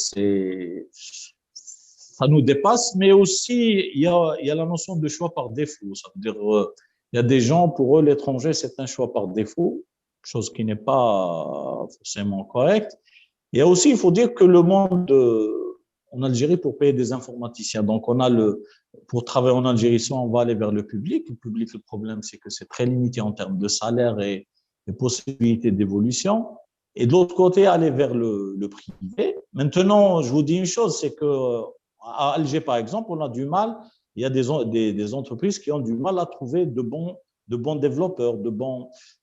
ça nous dépasse, mais aussi il y a la notion de choix par défaut. Ça veut dire, il y a des gens, pour eux, l'étranger, c'est un choix par défaut, chose qui n'est pas forcément correcte. Il y a aussi, il faut dire que le monde en Algérie, pour payer des informaticiens, donc on a pour travailler en Algérie, soit on va aller vers le public. Le public, le problème, c'est que c'est très limité en termes de salaire et de possibilités d'évolution. Et de l'autre côté, aller vers le privé. Maintenant, je vous dis une chose, c'est que à Alger, par exemple, on a du mal. Il y a des entreprises qui ont du mal à trouver de bons développeurs,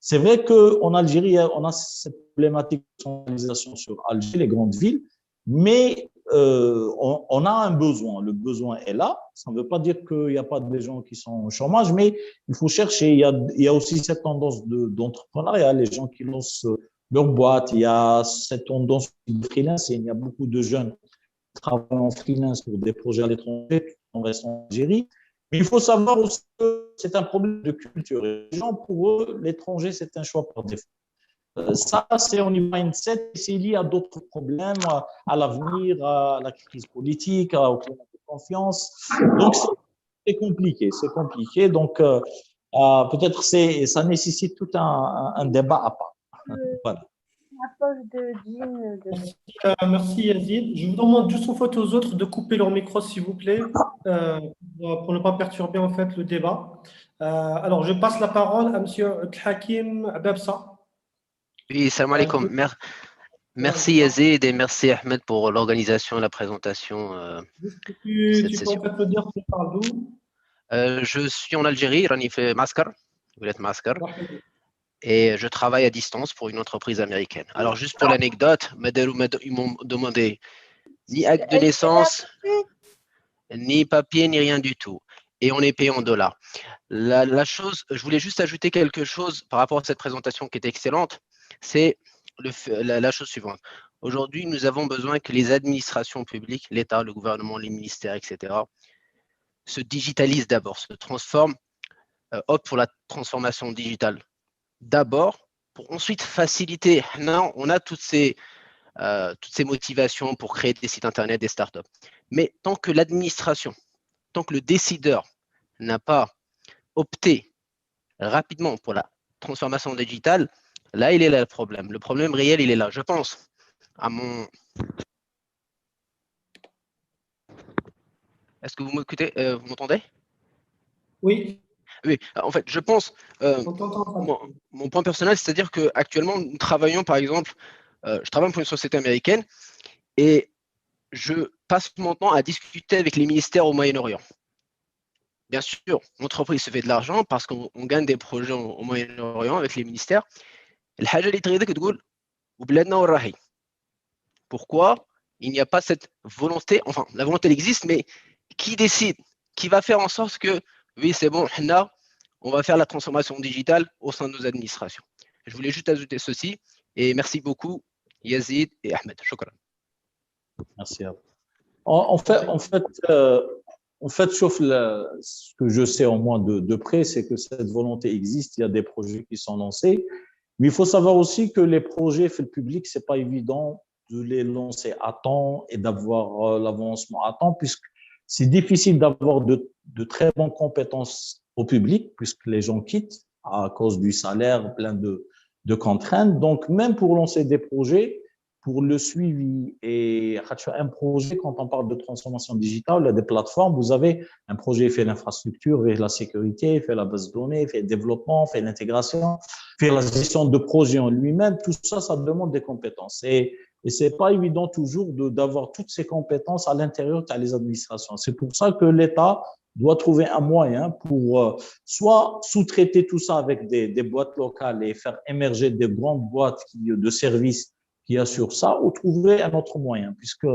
C'est vrai qu'en Algérie, on a cette problématique de centralisation sur Alger, les grandes villes, mais on a un besoin. Le besoin est là. Ça ne veut pas dire qu'il n'y a pas des gens qui sont au chômage, mais il faut chercher. Il y a aussi cette tendance d'entrepreneuriat, les gens qui lancent leur boîte. Il y a cette tendance de freelance. Il y a beaucoup de jeunes qui travaillent en freelance pour des projets à l'étranger, en restant en Algérie. Mais il faut savoir aussi que c'est un problème de culture. Les gens, pour eux, l'étranger, c'est un choix par défaut. Ça, c'est au niveau mindset, c'est lié à d'autres problèmes, à l'avenir, à la crise politique, au climat de confiance. Donc, c'est compliqué, Donc, peut-être ça nécessite tout un débat à part. Voilà. Merci Yazid. Je vous demande juste en fait aux autres de couper leur micro, s'il vous plaît, pour ne pas perturber en fait le débat. Alors, je passe la parole à Monsieur Hakim Ababsa. Oui, salam alaikum. Merci Yazid et merci Ahmed pour l'organisation et la présentation. Tu peux en fait me dire tu parles d'où? Je suis en Algérie, Rani fait Maskar, et je travaille à distance pour une entreprise américaine. Alors juste pour l'anecdote, ils m'ont demandé ni acte de naissance, ni papier, ni rien du tout. Et on est payé en dollars. La chose, je voulais juste ajouter quelque chose par rapport à cette présentation qui est excellente, c'est la chose suivante. Aujourd'hui, nous avons besoin que les administrations publiques, l'État, le gouvernement, les ministères, etc., se digitalisent d'abord, se transforment, optent pour la transformation digitale d'abord, pour ensuite faciliter. Maintenant, on a toutes ces motivations pour créer des sites internet, des startups. Mais tant que l'administration, tant que le décideur n'a pas opté rapidement pour la transformation digitale, là, il est là le problème. Le problème réel, il est là. Je pense à mon... Est-ce que vous m'écoutez? Vous m'entendez? Oui. Oui, en fait, je pense, On t'entend pas. mon point personnel, c'est-à-dire qu'actuellement, nous travaillons, par exemple, je travaille pour une société américaine et je passe mon temps à discuter avec les ministères au Moyen-Orient. Bien sûr, l'entreprise se fait de l'argent parce qu'on gagne des projets au Moyen-Orient avec les ministères. الحاجة اللي تغيظك تقول وبلادنا وين راهي. Pourquoi il n'y a pas cette volonté, enfin, la volonté elle existe, mais qui décide? Qui va faire en sorte que, oui, c'est bon, on va faire la transformation digitale au sein de nos administrations. Je voulais juste ajouter ceci et merci beaucoup, Yazid et Ahmed. Shukran. Merci à vous. En fait, sauf ce que je sais au moins de près, c'est que cette volonté existe, il y a des projets qui sont lancés, mais il faut savoir aussi que les projets faits public, c'est pas évident de les lancer à temps et d'avoir l'avancement à temps, puisque c'est difficile d'avoir de très bonnes compétences au public, puisque les gens quittent à cause du salaire, plein de contraintes. Donc, même pour lancer des projets, pour le suivi et un projet, quand on parle de transformation digitale, des plateformes, vous avez un projet fait l'infrastructure, fait la sécurité, fait la base de données, fait le développement, fait l'intégration, fait la gestion de projet en lui-même. Tout ça, ça demande des compétences. Et c'est pas évident toujours d'avoir toutes ces compétences à l'intérieur des administrations. C'est pour ça que l'État doit trouver un moyen pour soit sous-traiter tout ça avec des boîtes locales et faire émerger des grandes boîtes de services qui assure ça, ou trouver un autre moyen, puisque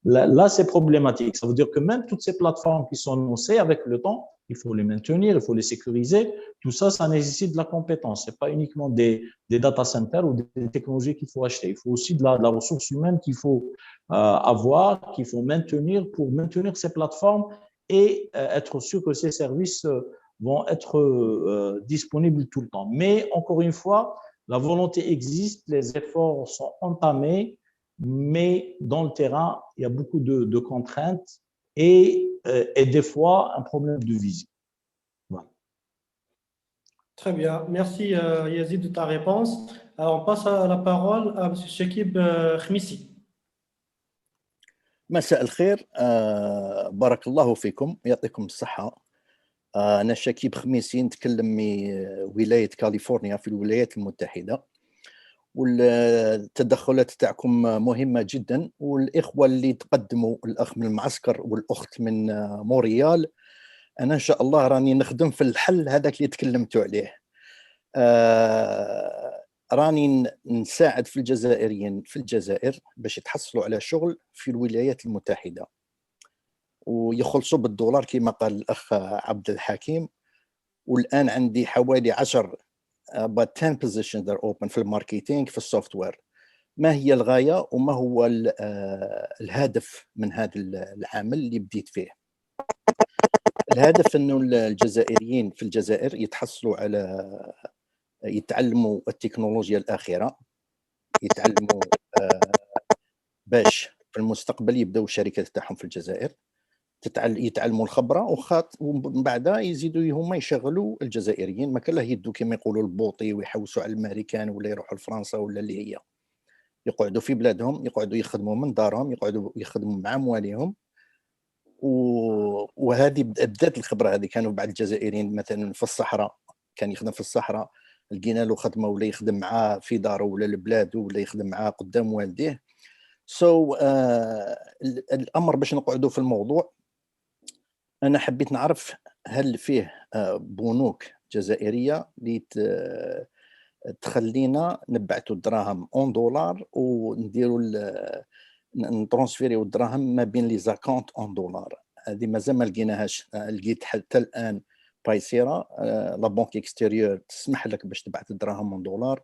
là c'est problématique. Ça veut dire que même toutes ces plateformes qui sont lancées, avec le temps, il faut les maintenir, il faut les sécuriser. Tout ça, ça nécessite de la compétence. C'est pas uniquement des data centers ou des technologies qu'il faut acheter. Il faut aussi de la ressource humaine qu'il faut avoir, qu'il faut maintenir pour maintenir ces plateformes et être sûr que ces services vont être disponibles tout le temps. Mais encore une fois, la volonté existe, les efforts sont entamés, mais dans le terrain, il y a beaucoup de contraintes et des fois un problème de vision. Voilà. Très bien. Merci Yazid de ta réponse. Alors, on passe la parole à M. Chekib Khmissi. مساء الخير بارك الله فيكم يعطيكم الصحة. أنا شكيب خميسي نتكلم من ولاية كاليفورنيا في الولايات المتحدة، والتدخلات تاعكم مهمة جدا، والإخوة اللي تقدموا الأخ من المعسكر والأخت من موريال، أنا إن شاء الله راني نخدم في الحل هذاك اللي تكلمتوا عليه. راني نساعد في الجزائريين في الجزائر باش يتحصلوا على شغل في الولايات المتحدة ويخلصوا بالدولار كما قال الأخ عبد الحكيم. والآن عندي حوالي 10 about 10 positions that are open في الماركتينج في السوفت وير. ما هي الغاية وما هو الهدف من هذا العمل اللي بديت فيه؟ الهدف أنه الجزائريين في الجزائر يتحصلوا على يتعلموا التكنولوجيا الأخيرة، يتعلموا باش في المستقبل يبدأوا الشركات تاعهم في الجزائر، يتعلموا الخبرة ومن بعدها يزيدوا هما يشغلوا الجزائريين. ما كان له يدوا كما يقولوا البوطي ويحوسوا على الامريكان ولا يروحوا لفرنسا ولا اللي هي، يقعدوا في بلادهم، يقعدوا يخدموا من دارهم، يقعدوا يخدموا مع مواليهم. وهذه بدات الخبرة هذه. كانوا بعض الجزائريين مثلا في الصحراء كان يخدم في الصحراء، لقينا له خدمة ولا يخدم معاه في داره ولا لبلاده ولا يخدم معاه قدام والديه. الأمر باش نقعدوا في الموضوع، أنا حبيت نعرف هل فيه بنوك جزائرية اللي تخلينا نبعثوا الدراهم اون دولار ونديروا نترانسفيريو الدراهم ما بين لي زاكونت اون دولار. هذه مازال ما لقيناهاش. لقيت حتى الآن بايسيرا لا بنك اكستيريور تسمح لك باش تبعث الدراهم اون دولار،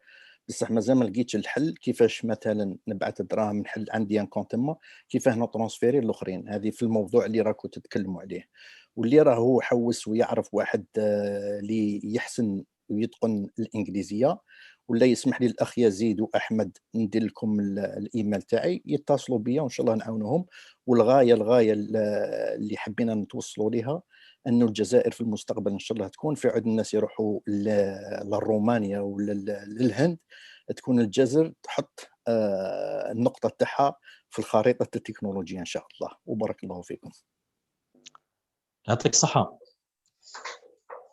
بصح مازال ما لقيتش الحل كيفاش مثلا نبعث الدراهم نحل عندي ان كونتينمون كيفاه نترانسفيري الاخرين. هذه في الموضوع اللي راكم تتكلموا عليه، واللي راهو حوس ويعرف واحد اللي يحسن ويتقن الانجليزيه ولا يسمح لي الاخ يزيد واحمد ندير لكم الايميل تاعي يتصلوا بيا وان شاء الله نعاونهم. والغايه اللي حبينا نتوصلوا لها انه الجزائر في المستقبل ان شاء الله تكون في عود الناس يروحوا لرومانيا ولا للهند، تكون الجزر تحط النقطه تاعها في الخريطه التكنولوجيا ان شاء الله. وبارك الله فيكم. يعطيك الصحة.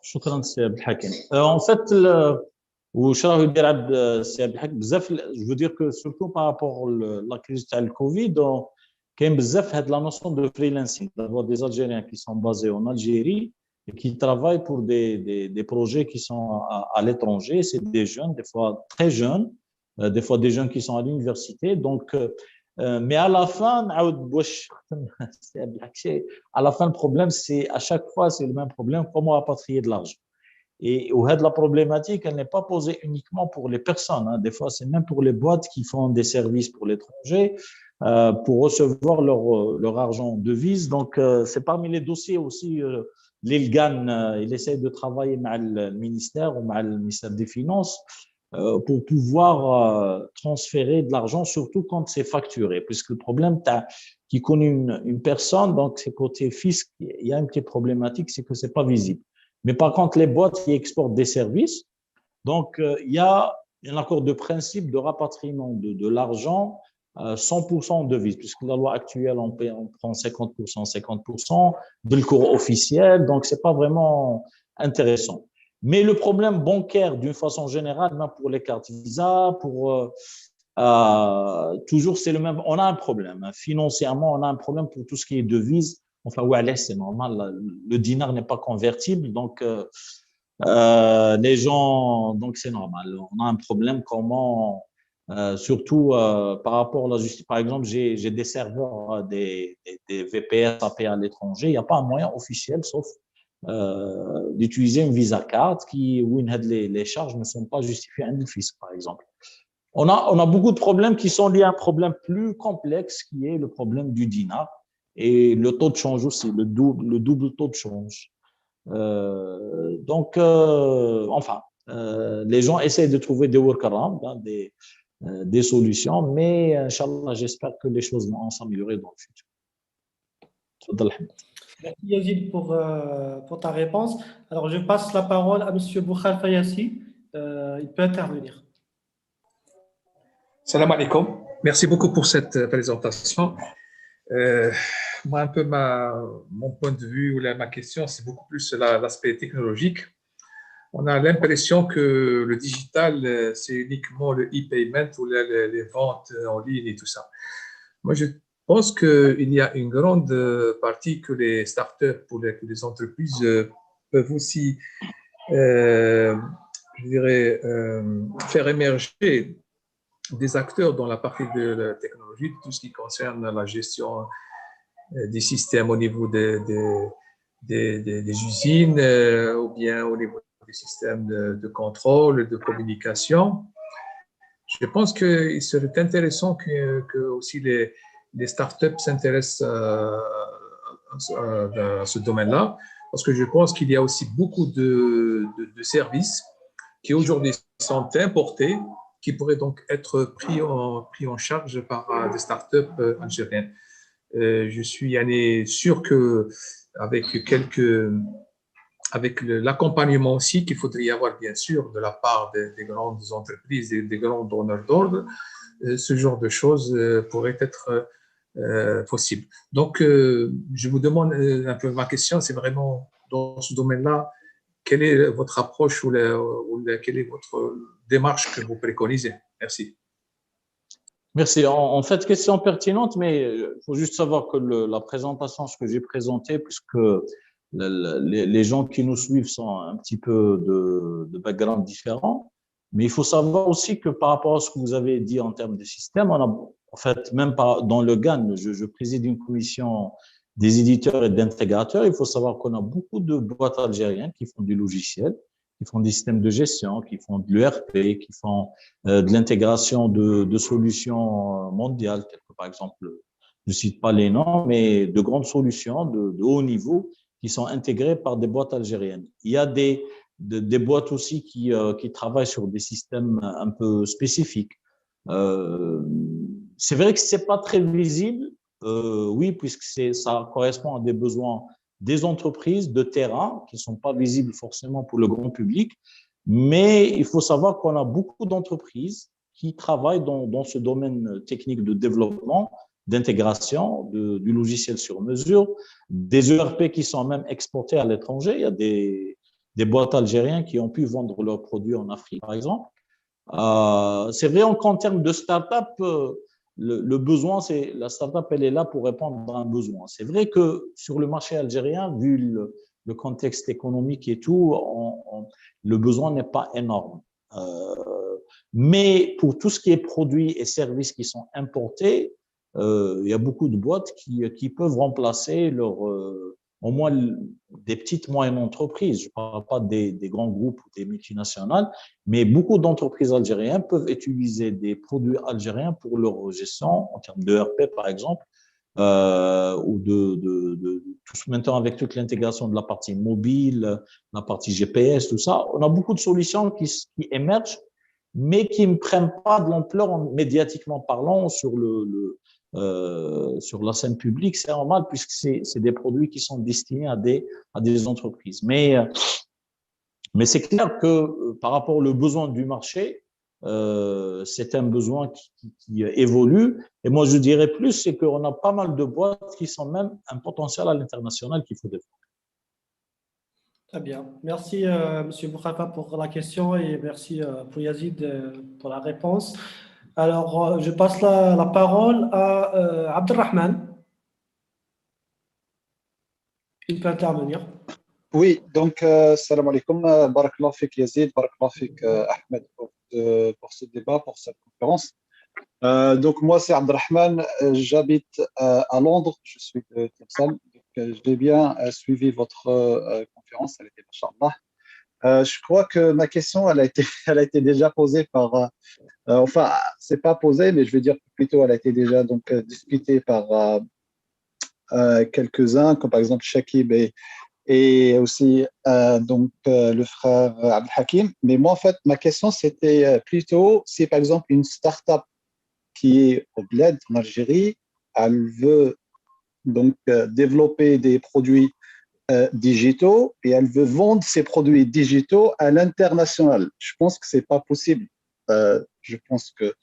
شكرا سي عبد الحكيم. En fait, واش راه يدير عبد السي عبد الحكيم بزاف. جو فو دير كو سورتو بارابور لا كريز تاع الكوفيد كاين بزاف هاد لا نوسيون دو فريلانسينغ. دابا دي Algériens qui sont basés en Algérie et qui travaillent pour des projets qui sont à l'étranger. C'est des jeunes, des fois très jeunes, des fois des jeunes qui sont à l'université. Donc, mais à la fin, à la fin, le problème, c'est à chaque fois, c'est le même problème, comment rapatrier de l'argent. Et la problématique, elle n'est pas posée uniquement pour les personnes. Hein. Des fois, c'est même pour les boîtes qui font des services pour l'étranger, pour recevoir leur argent en devise. Donc, c'est parmi les dossiers aussi. L'ILGAN, il essaie de travailler avec le ministère ou avec le ministère des Finances pour pouvoir transférer de l'argent, surtout quand c'est facturé. Puisque le problème qui connaît une personne, donc c'est côté fisc, il y a une petite problématique, c'est que c'est pas visible. Mais par contre, les boîtes qui exportent des services, donc il y a un accord de principe de rapatriement de l'argent 100% en devise, puisque la loi actuelle, on prend 50%, 50% de le cours officiel, donc c'est pas vraiment intéressant. Mais le problème bancaire, d'une façon générale, même pour les cartes Visa, toujours c'est le même. On a un problème. Hein. Financièrement, on a un problème pour tout ce qui est devise. Enfin, ouais, c'est normal. Le dinar n'est pas convertible, donc les gens, donc c'est normal. On a un problème comment, surtout par rapport à la justice. Par exemple, j'ai des serveurs, des VPS AP à l'étranger. Il n'y a pas un moyen officiel, sauf d'utiliser une Visa card où les charges ne sont pas justifiées à un fisc, par exemple. On a beaucoup de problèmes qui sont liés à un problème plus complexe, qui est le problème du dinar. Et le taux de change aussi, le double taux de change. Donc, enfin, les gens essayent de trouver des workarounds, hein, des solutions, mais Inch'Allah, j'espère que les choses vont s'améliorer dans le futur. Merci Yazid pour ta réponse. Alors, je passe la parole à M. Boukhar Fayassi. Il peut intervenir. Salam alaikum. Merci beaucoup pour cette présentation. Moi, un peu mon point de vue ou ma question, c'est beaucoup plus l'aspect technologique. On a l'impression que le digital, c'est uniquement le e-payment ou les ventes en ligne et tout ça. Moi, je pense qu'il y a une grande partie que les startups ou les entreprises peuvent aussi, je dirais, faire émerger des acteurs dans la partie de la technologie, tout ce qui concerne la gestion des systèmes au niveau des usines ou bien au niveau des systèmes de contrôle, de communication. Je pense qu'il serait intéressant que aussi les startups s'intéressent à ce domaine-là, parce que je pense qu'il y a aussi beaucoup de services qui aujourd'hui sont importés, qui pourraient donc être pris en charge par des startups algériennes. Je suis sûr qu'avec avec l'accompagnement aussi qu'il faudrait y avoir bien sûr de la part des grandes entreprises et des grands donneurs d'ordre, ce genre de choses pourrait être possible. Donc, je vous demande un peu, ma question, c'est vraiment dans ce domaine-là, quelle est votre approche ou quelle est votre démarche que vous préconisez? Merci. Merci. En fait, question pertinente, mais il faut juste savoir que la présentation, ce que j'ai présenté, puisque les gens qui nous suivent sont un petit peu de background différent, mais il faut savoir aussi que par rapport à ce que vous avez dit en termes de système, on a, en fait, même pas dans le GAN, je préside une commission des éditeurs et d'intégrateurs. Il faut savoir qu'on a beaucoup de boîtes algériennes qui font du logiciel, qui font des systèmes de gestion, qui font de l'ERP, qui font de l'intégration de solutions mondiales, telles que par exemple, je ne cite pas les noms, mais de grandes solutions de haut niveau qui sont intégrées par des boîtes algériennes. Il y a des boîtes aussi qui travaillent sur des systèmes un peu spécifiques. C'est vrai que c'est pas très visible, oui, puisque ça correspond à des besoins des entreprises de terrain qui ne sont pas visibles forcément pour le grand public, mais il faut savoir qu'on a beaucoup d'entreprises qui travaillent dans ce domaine technique de développement, d'intégration, du logiciel sur mesure, des ERP qui sont même exportés à l'étranger. Il y a des boîtes algériennes qui ont pu vendre leurs produits en Afrique, par exemple. C'est vrai qu'en termes de start-up, le besoin, c'est la start-up, elle est là pour répondre à un besoin. C'est vrai que sur le marché algérien, vu le contexte économique et tout, le besoin n'est pas énorme. Mais pour tout ce qui est produits et services qui sont importés, il y a beaucoup de boîtes qui peuvent remplacer au moins des petites moyennes entreprises. Je ne parle pas des grands groupes ou des multinationales, mais beaucoup d'entreprises algériennes peuvent utiliser des produits algériens pour leur gestion, en termes de ERP par exemple, ou maintenant avec toute l'intégration de la partie mobile, la partie GPS, tout ça. On a beaucoup de solutions qui émergent, mais qui ne prennent pas de l'ampleur médiatiquement parlant sur sur la scène publique. C'est normal puisque c'est des produits qui sont destinés à des entreprises. Mais c'est clair que par rapport au besoin du marché, c'est un besoin qui évolue. Et moi, je dirais plus, c'est qu'on a pas mal de boîtes qui sont même un potentiel à l'international qu'il faut développer. Très bien. Merci, M. Boukhafa, pour la question et merci pour Yazid pour la réponse. Alors, je passe la parole à Abdelrahman. Il peut intervenir. Oui, donc, salam alaikum, barakallah fik Yazid, barakallah fik Ahmed pour ce débat, pour cette conférence. Donc, moi, c'est Abdelrahman, j'habite à Londres, je suis de Tlemcen. J'ai bien suivi votre conférence, elle était machallah. Je crois que ma question, elle a été déjà posée par, enfin, c'est pas posée, mais je veux dire plutôt, elle a été déjà donc discutée par quelques-uns, comme par exemple Shakib et aussi le frère Abdelhakim. Mais moi, en fait, ma question, c'était plutôt si, par exemple, une start-up qui est au Bled, en Algérie, elle veut donc développer des produits digitaux et elle veut vendre ses produits digitaux à l'international. Je pense que c'est pas possible. Je pense que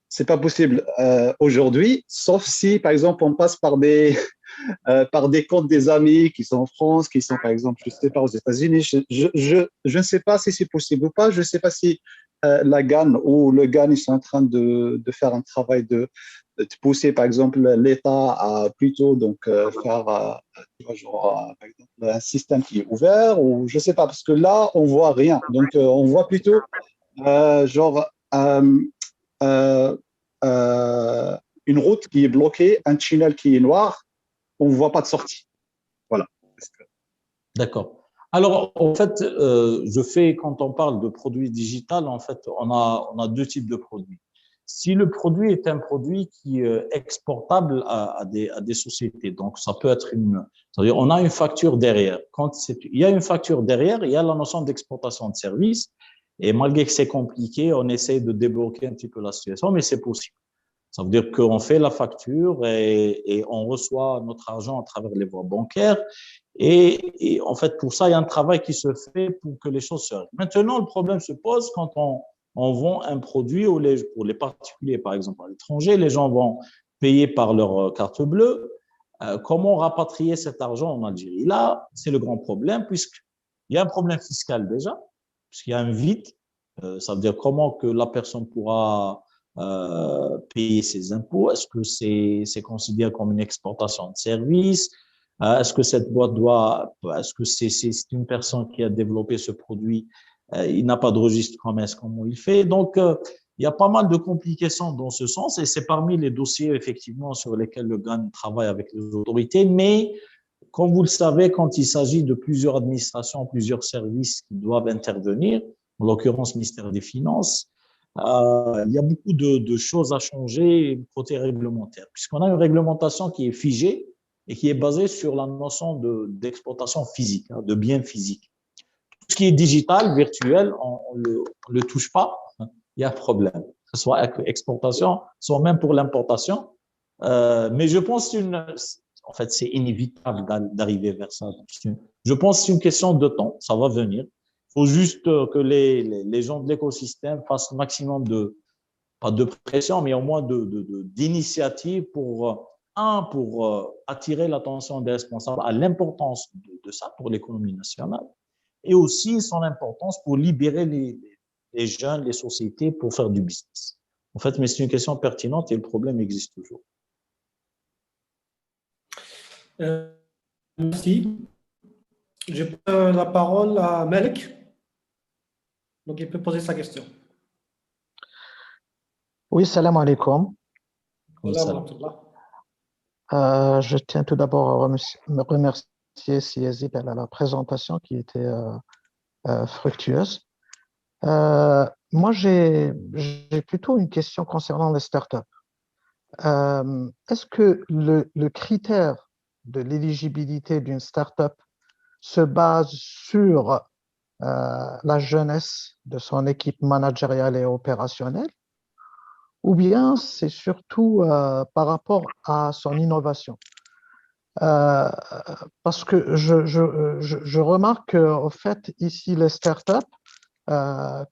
c'est pas possible aujourd'hui, sauf si, par exemple, on passe par des comptes des amis qui sont en France, qui sont, par exemple, je ne sais pas, aux États-Unis. Je ne sais pas si c'est possible ou pas. Je ne sais pas si la GAN ou le GAN, ils sont en train de faire un travail de pousser, par exemple, l'État à plutôt donc, faire par exemple, un système qui est ouvert, ou je ne sais pas, parce que là, on ne voit rien. Donc, on voit plutôt une route qui est bloquée, un tunnel qui est noir, on ne voit pas de sortie. Voilà. D'accord. Alors, en fait, quand on parle de produits digitaux, en fait, on a deux types de produits. Si le produit est un produit qui est exportable à des sociétés, donc ça peut être c'est-à-dire on a une facture derrière. Quand il y a une facture derrière, il y a la notion d'exportation de services. Et malgré que c'est compliqué, on essaie de débloquer un petit peu la situation, mais c'est possible. Ça veut dire qu'on fait la facture et on reçoit notre argent à travers les voies bancaires. Et en fait, pour ça, il y a un travail qui se fait pour que les choses se règlent. Maintenant, le problème se pose quand on vend un produit pour les particuliers, par exemple, à l'étranger, les gens vont payer par leur carte bleue. Comment rapatrier cet argent en Algérie? Là, c'est le grand problème, puisqu'il y a un problème fiscal déjà, puisqu'il y a un vide. Ça veut dire comment que la personne pourra payer ses impôts. Est-ce que c'est considéré comme une exportation de services? Est-ce que cette boîte est-ce que c'est une personne qui a développé ce produit? Il n'a pas de registre commerce, comment il fait? Donc, il y a pas mal de complications dans ce sens et c'est parmi les dossiers, effectivement, sur lesquels le GAN travaille avec les autorités. Mais, comme vous le savez, quand il s'agit de plusieurs administrations, plusieurs services qui doivent intervenir, en l'occurrence, ministère des Finances, il y a beaucoup de choses à changer côté réglementaire, puisqu'on a une réglementation qui est figée et qui est basée sur la notion d'exploitation physique, de biens physiques. Tout ce qui est digital, virtuel, on le touche pas, il y a un problème, que ce soit exportation, soit même pour l'importation. Mais je pense en fait, c'est inévitable d'arriver vers ça. Je pense que c'est une question de temps, ça va venir. Il faut juste que les gens de l'écosystème fassent le maximum pas de pression, mais au moins d'initiatives pour attirer l'attention des responsables à l'importance de ça pour l'économie nationale. et aussi son importance pour libérer les jeunes, les sociétés pour faire du business. En fait, mais c'est une question pertinente et le problème existe toujours. Merci. Je passe la parole à Malek. Donc, il peut poser sa question. Oui, salam alaikum. Salam. Je tiens tout d'abord à me remercier Yazid à la présentation qui était fructueuse. Moi, j'ai plutôt une question concernant les startups. Est-ce que le critère de l'éligibilité d'une startup se base sur la jeunesse de son équipe managériale et opérationnelle, ou bien c'est surtout par rapport à son innovation? Parce que je remarque qu'au fait, ici, les startups,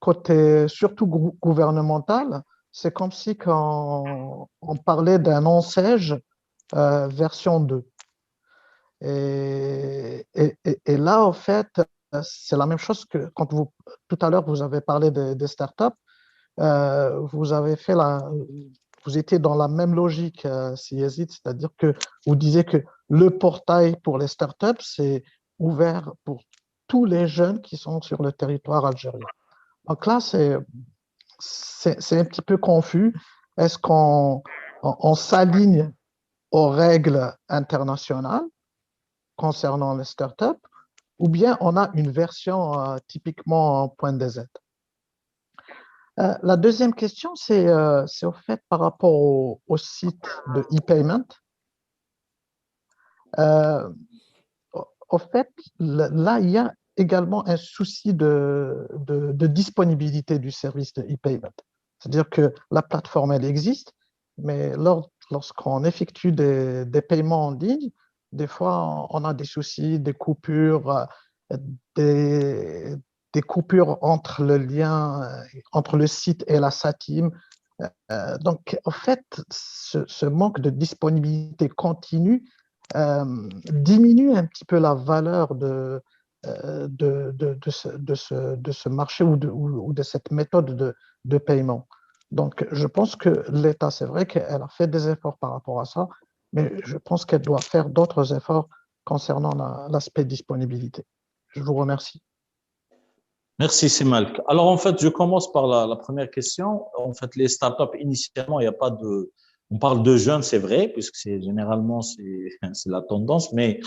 côté surtout gouvernemental, c'est comme si quand on parlait d'un enseigne version 2. Et là, en fait, c'est la même chose que quand tout à l'heure, vous avez parlé des startups. Vous étiez dans la même logique, Yazid, c'est-à-dire que vous disiez que le portail pour les startups, c'est ouvert pour tous les jeunes qui sont sur le territoire algérien. Donc là, c'est un petit peu confus. Est-ce qu'on s'aligne aux règles internationales concernant les startups, ou bien on a une version typiquement en point DZ? La deuxième question, c'est au fait par rapport au site de e-payment. Au fait, là, il y a également un souci de disponibilité du service de e-payment. C'est-à-dire que la plateforme, elle existe, mais lorsqu'on effectue des paiements en ligne, des fois, on a des soucis, des coupures, des coupures entre le lien, entre le site et la SATIM. Donc, en fait, ce manque de disponibilité continue diminue un petit peu la valeur de ce marché ou de cette méthode de paiement. Donc, je pense que l'État, c'est vrai qu'elle a fait des efforts par rapport à ça, mais je pense qu'elle doit faire d'autres efforts concernant l'aspect disponibilité. Je vous remercie. Merci, Simalk. Alors, en fait, je commence par la première question. En fait, les startups, initialement, il n'y a pas de… On parle de jeunes, c'est vrai, puisque généralement, c'est la tendance, mais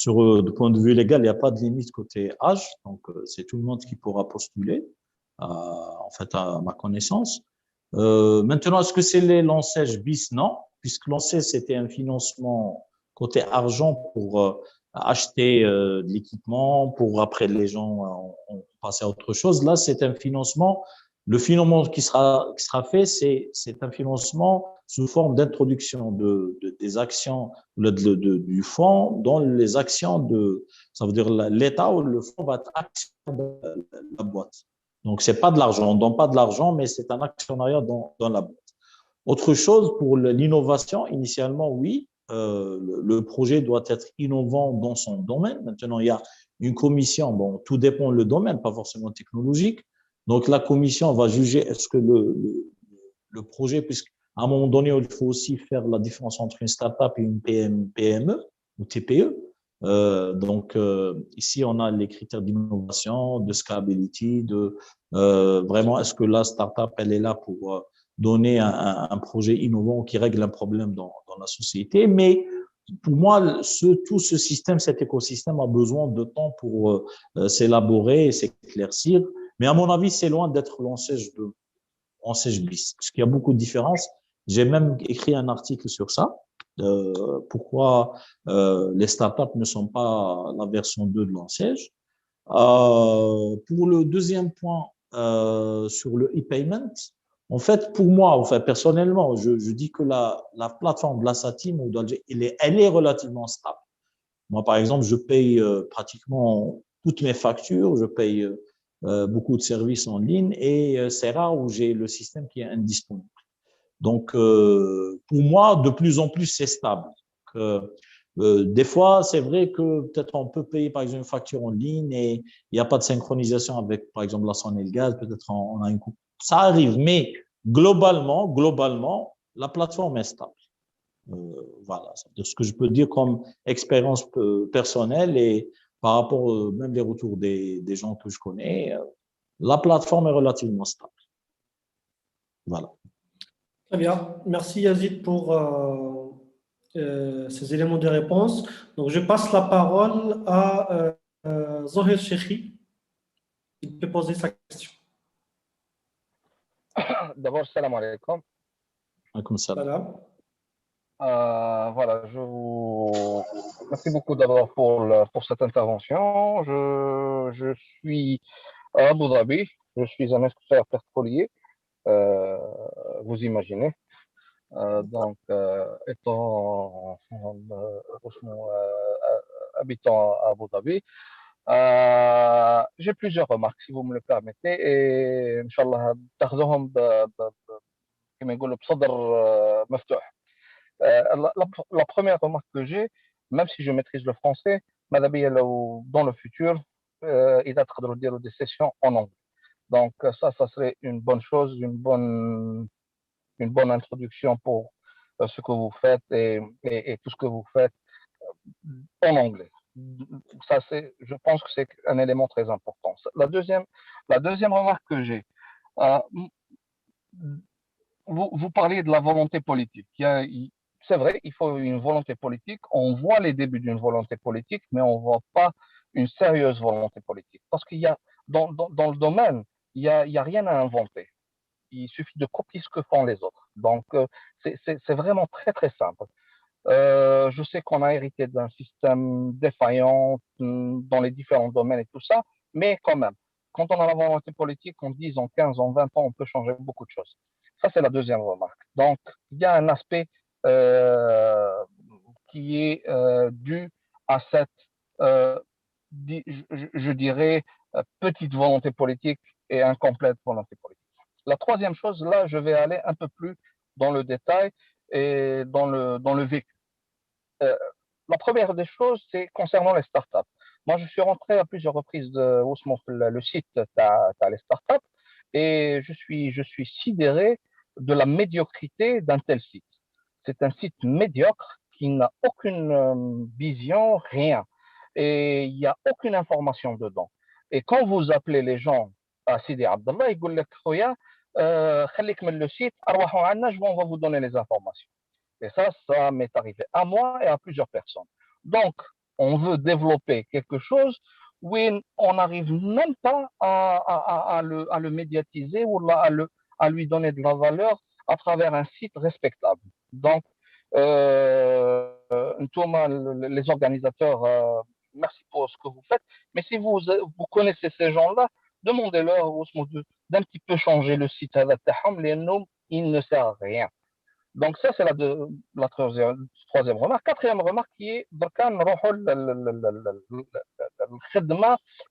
du point de vue légal, il n'y a pas de limite côté âge. Donc, c'est tout le monde qui pourra postuler, en fait, à ma connaissance. Maintenant, est-ce que c'est les l'ANSEJ bis? Non, puisque l'ANSEJ, c'était un financement côté argent pour acheter de l'équipement, pour après les gens ont passé à autre chose. Là, c'est un financement. Le financement qui sera fait, c'est un financement sous forme d'introduction des actions du fonds dans les actions ça veut dire l'État ou le fonds va être actionnaire de la boîte. Donc, c'est pas de l'argent, on ne donne pas de l'argent, mais c'est un actionnariat dans la boîte. Autre chose, pour l'innovation, initialement, oui, le projet doit être innovant dans son domaine. Maintenant, il y a une commission, bon, tout dépend le domaine, pas forcément technologique. Donc, la commission va juger est-ce que le projet, puisqu'à un moment donné, il faut aussi faire la différence entre une start-up et une PME ou TPE. Donc, ici, on a les critères d'innovation, de scalability, vraiment, est-ce que la start-up, elle est là pour donner un projet innovant qui règle un problème dans la société. Mais pour moi, tout ce système, cet écosystème a besoin de temps pour s'élaborer et s'éclaircir. Mais à mon avis, c'est loin d'être l'ANSEJ bis, parce qu'il y a beaucoup de différences. J'ai même écrit un article sur ça. Pourquoi les startups ne sont pas la version 2 de l'ANSEJ. Pour le deuxième point sur le e-payment, en fait, pour moi, enfin, personnellement, je dis que la plateforme de la SATIM ou d'Alger, elle est relativement stable. Moi, par exemple, je paye pratiquement toutes mes factures, je paye beaucoup de services en ligne et c'est rare où j'ai le système qui est indisponible. Donc, pour moi, de plus en plus, c'est stable. Des fois, c'est vrai que peut-être on peut payer par exemple une facture en ligne et il n'y a pas de synchronisation avec par exemple la sonne et le gaz, peut-être on a une coupe. Ça arrive, mais globalement, la plateforme est stable. Voilà, c'est ce que je peux dire comme expérience personnelle et par rapport même les retours des gens que je connais, la plateforme est relativement stable. Voilà. Très bien. Merci Yazid pour ces éléments de réponse. Donc, je passe la parole à Zohir Chekhi. Il peut poser sa question. D'abord, salam alaikum. Comme ça. Salam. Voilà, merci beaucoup d'abord pour cette intervention. Je suis à Abu Dhabi, je suis un expert pétrolier, vous imaginez. Donc, étant habitant à Abu Dhabi, j'ai plusieurs remarques, si vous me le permettez, et Inch'Allah, تاخذوهم كما يقولوا بصدر مفتوح. La première remarque que j'ai, même si je maîtrise le français, dans le futur, il va être des sessions en anglais. Donc ça serait une bonne chose, une bonne introduction pour ce que vous faites et tout ce que vous faites en anglais. Ça, je pense que c'est un élément très important. La deuxième remarque que j'ai, vous parliez de la volonté politique. C'est vrai, il faut une volonté politique. On voit les débuts d'une volonté politique, mais on ne voit pas une sérieuse volonté politique. Parce qu'il y a, dans le domaine, il y a rien à inventer. Il suffit de copier ce que font les autres. Donc, c'est vraiment très, très simple. Je sais qu'on a hérité d'un système défaillant dans les différents domaines et tout ça, mais quand même, quand on a la volonté politique, en 10, en 15, en 20 ans, on peut changer beaucoup de choses. Ça, c'est la deuxième remarque. Donc, il y a un aspect qui est dû à cette, je dirais, petite volonté politique et incomplète volonté politique. La troisième chose, là, je vais aller un peu plus dans le détail et dans le vécu. La première des choses, c'est concernant les startups. Moi, je suis rentré à plusieurs reprises de le site les startups et je suis sidéré de la médiocrité d'un tel site. C'est un site médiocre qui n'a aucune vision, rien. Et il n'y a aucune information dedans. Et quand vous appelez les gens à Sidi Abdallah, ils disent Khoya, khalik min le site, arwahou anna, on va vous donner les informations. Et ça m'est arrivé à moi et à plusieurs personnes. Donc, on veut développer quelque chose où on n'arrive même pas à le médiatiser ou à lui donner de la valeur à travers un site respectable. Donc, les organisateurs, merci pour ce que vous faites, mais si vous connaissez ces gens-là, demandez-leur d'un petit peu changer le site à la il ne sert à rien. Donc ça, c'est la troisième remarque. Quatrième remarque qui est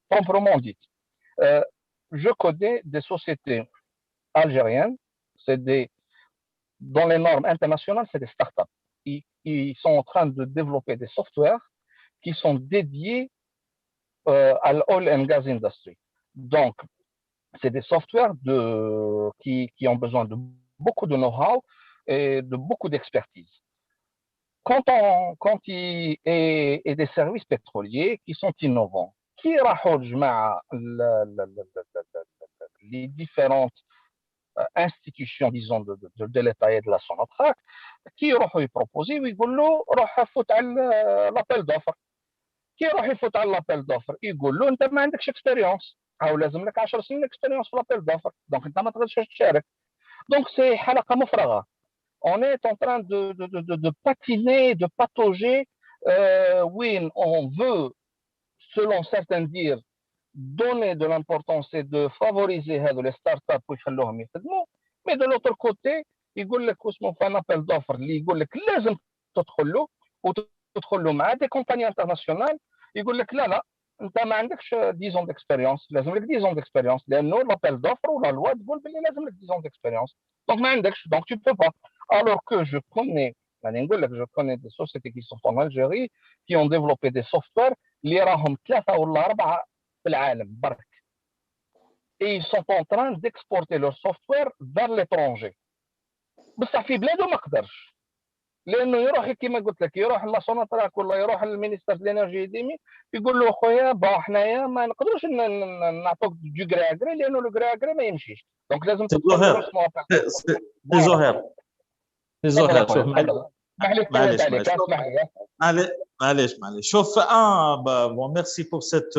proprement dite. Je connais des sociétés algériennes, dans les normes internationales, c'est des startups. Ils sont en train de développer des softwares qui sont dédiés à l'oil and gas industry. Donc, c'est des softwares qui ont besoin de beaucoup de know-how et de beaucoup d'expertise. Quand il y a des services pétroliers qui sont innovants, qui rajoutent les différentes institutions, disons, de l'État et de la Sonatrach, qui ont proposé, ils disent, l'appel d'offres. Qui يفوت على l'appel d'offres يقول له انت ما عندكش اكسبيريونس او لازم لك 10 سنين اكسبيريونس في l'appel d'offres دونك انت ما تقدرش تشارك دونك سي حلقه مفرغه. On est en train de patiner, de patauger, où on veut, selon certains dires, donner de l'importance et de favoriser les startups ويخلوهم يخدموا, mais de l'autre côté يقول لك اسمه في un appel d'offres اللي يقول لك لازم تدخل له وتدخل له مع des compagnies internationales يقول لك لا انت ما عندكش 10 ans d'expérience, لازم لك 10 ans d'expérience لانه l'appel d'offres ولا loi تقول باللي لازم لك 10 ans d'expérience, donc ما عندكش, donc tu peux pas. Alors que je connais Je connais des sociétés qui sont en Algérie qui ont développé des softwares اللي راهم 3 ولا 4 في العالم برك. Et ils sont en train d'exporter leur software vers l'étranger. بصح في بلاده ما قدرش لانه يروح كما قلت لك يروح لاسوناتراك ولا يروح للمينيستر ديال الانرجي ديمي يقول له خويا با حنايا ما نقدروش نعطوك جو كري لانه لو كري ما يمشيش دونك لازم تدخل زهير شوف معليش شوف bon merci pour cette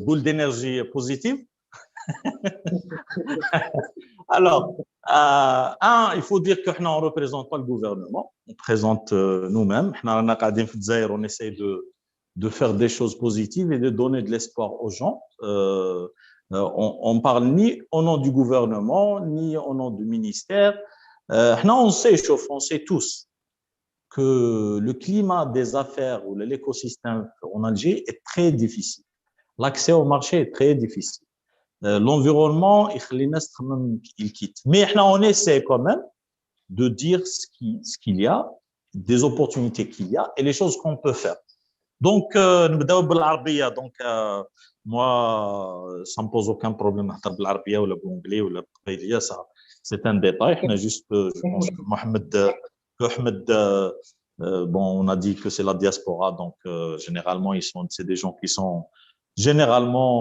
boule d'énergie positive. Alors, il faut dire que nous ne représentons pas le gouvernement, on présente nous-mêmes. On essaie de faire des choses positives et de donner de l'espoir aux gens. On ne parle ni au nom du gouvernement, ni au nom du ministère. On sait tous que le climat des affaires ou l'écosystème en Algérie est très difficile. L'accès au marché est très difficile. L'environnement, il quitte. Mais on essaie quand même de dire ce qu'il y a, des opportunités qu'il y a et les choses qu'on peut faire. Donc, moi, ça ne me pose aucun problème de parler l'arabe ou l'anglais ou l'anglais, ça, c'est un détail. Je pense que Mohamed, bon, on a dit que c'est la diaspora, donc généralement, c'est des gens qui sont généralement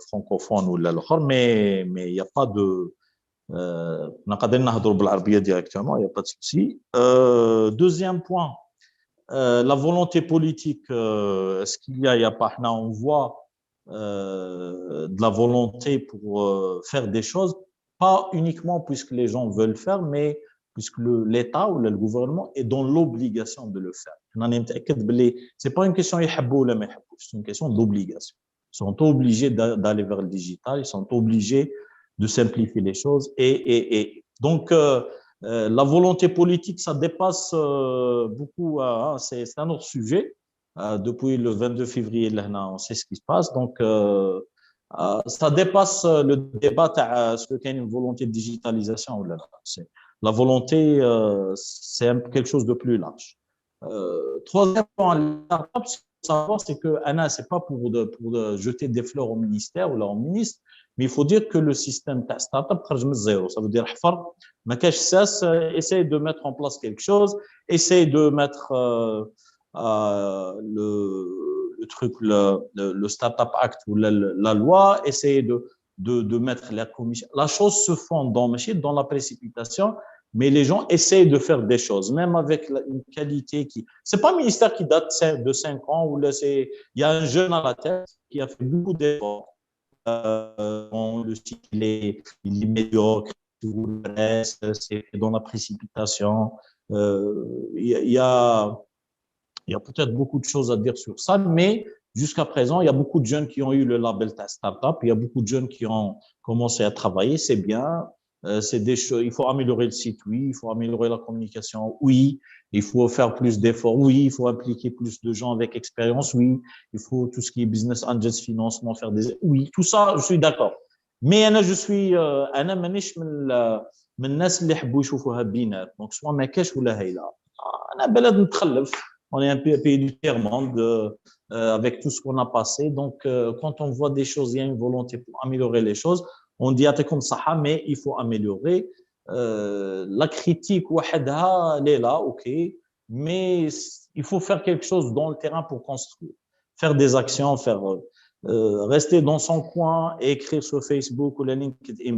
francophones ou l'autre, mais il n'y a pas de directement, il n'y a pas de souci. Deuxième point, la volonté politique, est-ce qu'il y a pas, on voit de la volonté pour faire des choses, pas uniquement puisque les gens veulent faire, mais puisque l'État ou le gouvernement est dans l'obligation de le faire. C'est pas une question c'est une question d'obligation. Ils sont obligés d'aller vers le digital, ils sont obligés de simplifier les choses. Et donc, la volonté politique, ça dépasse beaucoup, c'est un autre sujet. Depuis le 22 février, on sait ce qui se passe. Donc, ça dépasse le débat ce qu'est une volonté de digitalisation. La volonté, c'est quelque chose de plus large. Troisième point, savoir, c'est que c'est pas pour jeter des fleurs au ministère ou au ministre, mais il faut dire que le système startup خرج من zéro. Ça veut dire حفر ما كاش ساس, essaye de mettre en place quelque chose, essaye de mettre le truc, le Startup Act ou la loi, essayer de mettre la commission. La chose se font dans la précipitation, mais les gens essayent de faire des choses, même avec une qualité qui... C'est pas un ministère qui date de 5 ans, où il y a un jeune à la tête qui a fait beaucoup d'efforts. Le site, il est médiocre, c'est dans la précipitation. Il y a peut-être beaucoup de choses à dire sur ça, mais jusqu'à présent, il y a beaucoup de jeunes qui ont eu le label Startup, il y a beaucoup de jeunes qui ont commencé à travailler, c'est bien. C'est des choses, il faut améliorer le site, oui, il faut améliorer la communication, oui, il faut faire plus d'efforts, oui, il faut impliquer plus de gens avec expérience, oui, il faut tout ce qui est business angels, financement, faire des... Oui, tout ça, je suis d'accord. Mais je suis... أنا مانيش من الناس اللي يحبوا يشوفوها بينار. Donc, soit ما كاش ولا هايلة. أنا بلد متخلف. On est un pays du tiers-monde avec tout ce qu'on a passé. Donc, quand on voit des choses, il y a une volonté pour améliorer les choses. On dit comme ça, mais il faut améliorer. La critique, elle est là, ok, mais il faut faire quelque chose dans le terrain pour construire. Faire des actions, rester dans son coin et écrire sur Facebook ou LinkedIn,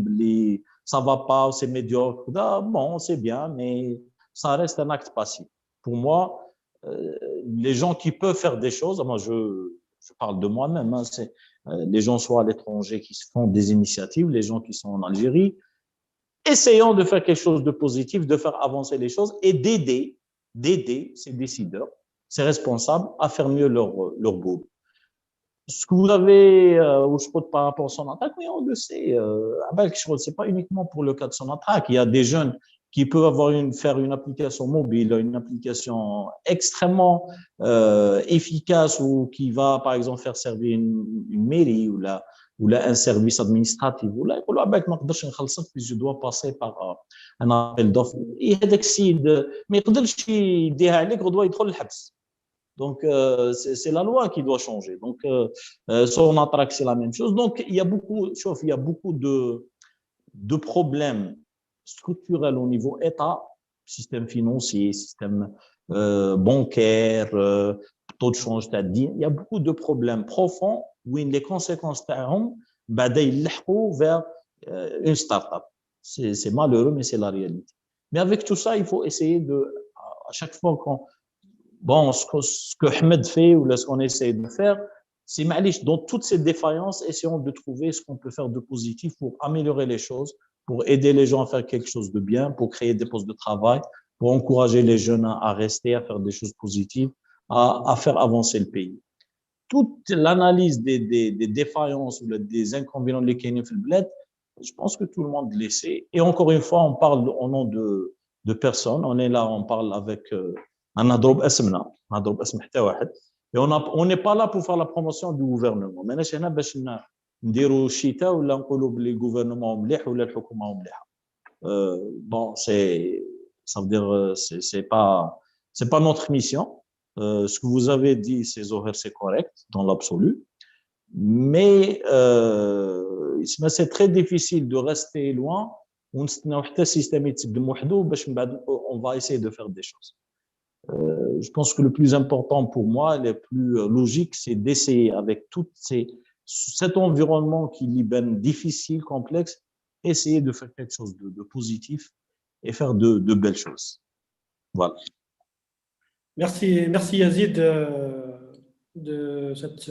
ça va pas, c'est médiocre. Bon, c'est bien, mais ça reste un acte passif. Pour moi, les gens qui peuvent faire des choses, moi je parle de moi-même, c'est les gens soit à l'étranger qui se font des initiatives, les gens qui sont en Algérie, essayons de faire quelque chose de positif, de faire avancer les choses et d'aider ces décideurs, ces responsables à faire mieux leur boulot. Ce que vous avez, par rapport à Sonatrach, oui, on le sait, c'est pas uniquement pour le cas de Sonatrach, il y a des jeunes qui peuvent faire une application mobile, une application extrêmement efficace ou qui va, par exemple, faire servir une mairie ou ou là un service administratif ou là يقولوا عباك ما نقدرش نخلصك puis je dois passer par un appel d'offres هذاك السيد ما يقدرش يديها عليك غدوه يدخل الحبس. Donc, c'est la loi qui doit changer. Donc, son attraque, c'est la même chose. Donc, il y a beaucoup de problèmes structurels au niveau État, système financier, système bancaire, taux de change, il y a beaucoup de problèmes profonds où les conséquences vers une start-up. C'est malheureux, mais c'est la réalité. Mais avec tout ça, il faut essayer à chaque fois qu'on bon, ce que Ahmed fait ou ce qu'on essaie de faire, c'est dans toutes ces défaillances, essayons de trouver ce qu'on peut faire de positif pour améliorer les choses, pour aider les gens à faire quelque chose de bien, pour créer des postes de travail, pour encourager les jeunes à rester, à faire des choses positives, à faire avancer le pays. Toute l'analyse des défaillances ou des inconvénients de l'économie في البلاد, je pense que tout le monde le sait. Et encore une fois, on parle au nom de personnes. On est là, on parle avec نضرب اسمنا نضرب اسم حتى واحد et on n'est pas là pour faire la promotion du gouvernement ماناش هنا باش نديروا الشتاء ولا نقولوا بلي الجوفرنمون مليح ولا الحكومه مليحه bon ça veut dire c'est pas notre mission ce que vous avez dit c'est correct dans l'absolu mais c'est très difficile de rester loin ونستناو حتى السيستم يتقدم وحده باش من بعد on va essayer de faire des choses. Je pense que le plus important pour moi, le plus logique, c'est d'essayer avec cet environnement qui est difficile, complexe, essayer de faire quelque chose de positif et faire de belles choses. Voilà. Merci Yazid de cette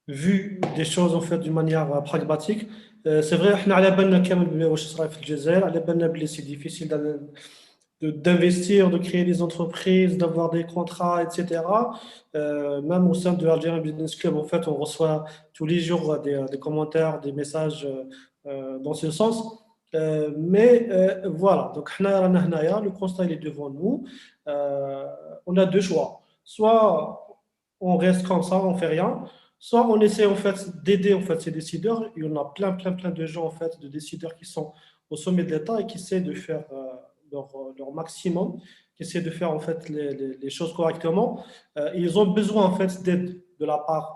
vue des choses en fait d'une manière pragmatique. C'est vrai, احنا على بالنا كامل واش صرا في الجزائر, على بالنا بلي c'est difficile d'investir, de créer des entreprises, d'avoir des contrats, etc. Même au sein de Algerian Business Club, en fait, on reçoit tous les jours des commentaires, des messages dans ce sens. Mais voilà, donc le constat il est devant nous. On a deux choix. Soit on reste comme ça, on fait rien. Soit on essaie en fait d'aider en fait ces décideurs. Il y en a plein de gens en fait, de décideurs qui sont au sommet de l'État et qui essaient de faire leur maximum, qui essaient de faire en fait les choses correctement. Ils ont besoin en fait d'aide de la part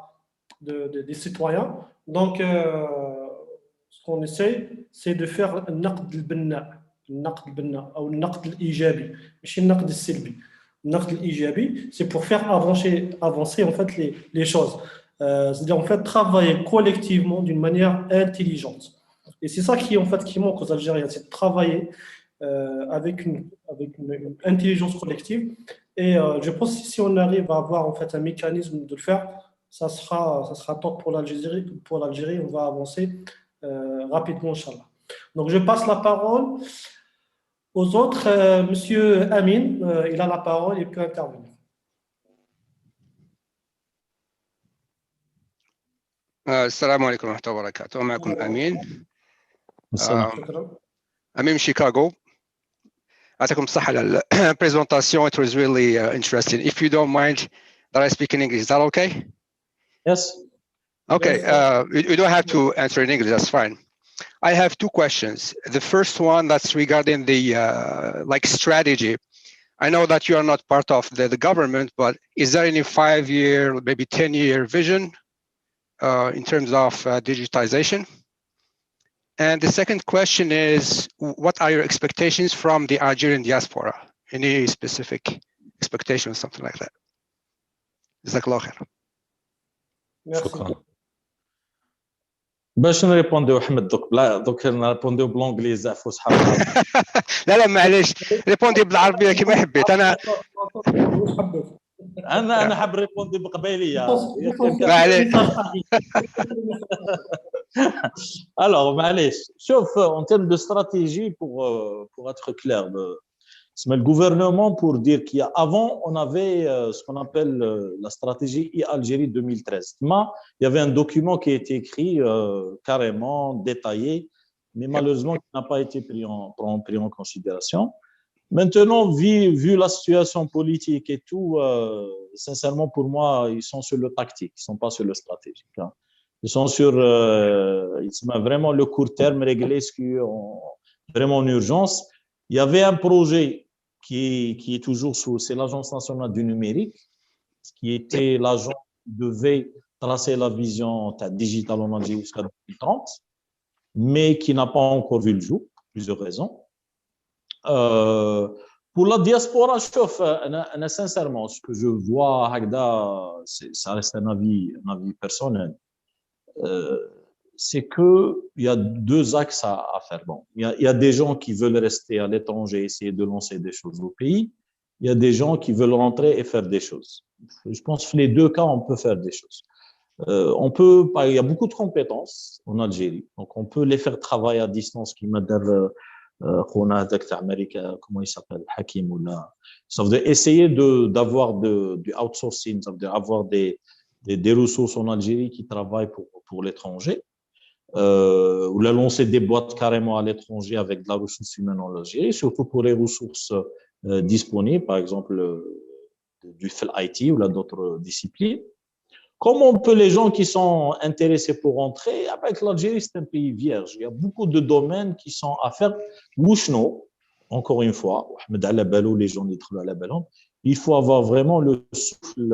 des citoyens. Donc, ce qu'on essaie, c'est de faire un naqd al-banna, ou un naqd al-ijabi, مش النقد السلبي. النقد الإيجابي, c'est pour faire avancer en fait les choses. C'est-à-dire en fait travailler collectivement d'une manière intelligente. Et c'est ça qui manque aux Algériens, c'est de travailler avec une intelligence collective. Et je pense que si on arrive à avoir en fait un mécanisme de le faire, ça sera top pour l'Algérie. On va avancer rapidement, Inch'Allah. Donc je passe la parole aux autres. Monsieur Amin, il a la parole, il peut intervenir. السلام عليكم ورحمة الله وبركاته. معكم أمين. أمين شيكاغو. يعطيكم الصحة على presentation. It was really interesting. If you don't mind that I speak in English, is that okay? Yes. Okay. You don't have to answer in English. That's fine. I have two questions. The first one that's regarding the strategy. I know that you are not part of the government, but is there any 5-year, maybe 10-year vision in terms of digitization? And the second question is, what are your expectations from the Algerian diaspora? Any specific expectations, something like that? Jazakallah khair. شكرا. باش نريبونديو احمد دوك نريبونديو بالانجليزي عفوا صحابنا. لا معليش ريبوندي بالعربيه كما حبيت. انا حاب ريبوندي بالقبيليه. معليش. Alors, sauf en termes de stratégie, pour être clair, le gouvernement, pour dire qu'avant, on avait ce qu'on appelle la stratégie Algérie 2013. Il y avait un document qui a été écrit carrément, détaillé, mais malheureusement, qui n'a pas été pris en considération. Maintenant, vu la situation politique et tout, sincèrement, pour moi, ils sont sur le tactique, ils ne sont pas sur le stratégique. Hein. Ils sont sur vraiment le court terme, régler ce qui est vraiment en urgence. Il y avait un projet qui est toujours c'est l'Agence nationale du numérique, qui était l'agence qui devait tracer la vision digitale en Algérie jusqu'à 2030, mais qui n'a pas encore vu le jour, pour plusieurs raisons. Pour la diaspora, sincèrement, ce que je vois, ça reste un avis personnel, c'est qu'il y a deux axes à faire. Bon, il y a des gens qui veulent rester à l'étranger, essayer de lancer des choses au pays. Il y a des gens qui veulent rentrer et faire des choses. Je pense que les deux cas, on peut faire des choses. Il y a beaucoup de compétences en Algérie, donc on peut les faire travailler à distance, qui m'aident. Comment il s'appelle, Hakim ou là. Ça veut dire essayer d'avoir du outsourcing, ça veut dire avoir des ressources en Algérie qui travaillent pour l'étranger, ou la lancer des boîtes carrément à l'étranger avec de la ressource humaine en Algérie, surtout pour les ressources disponibles, par exemple du IT ou d'autres disciplines. Comment on peut, les gens qui sont intéressés pour rentrer, avec l'Algérie, c'est un pays vierge. Il y a beaucoup de domaines qui sont à faire. Mouchno, encore une fois, les gens il faut avoir vraiment le souffle.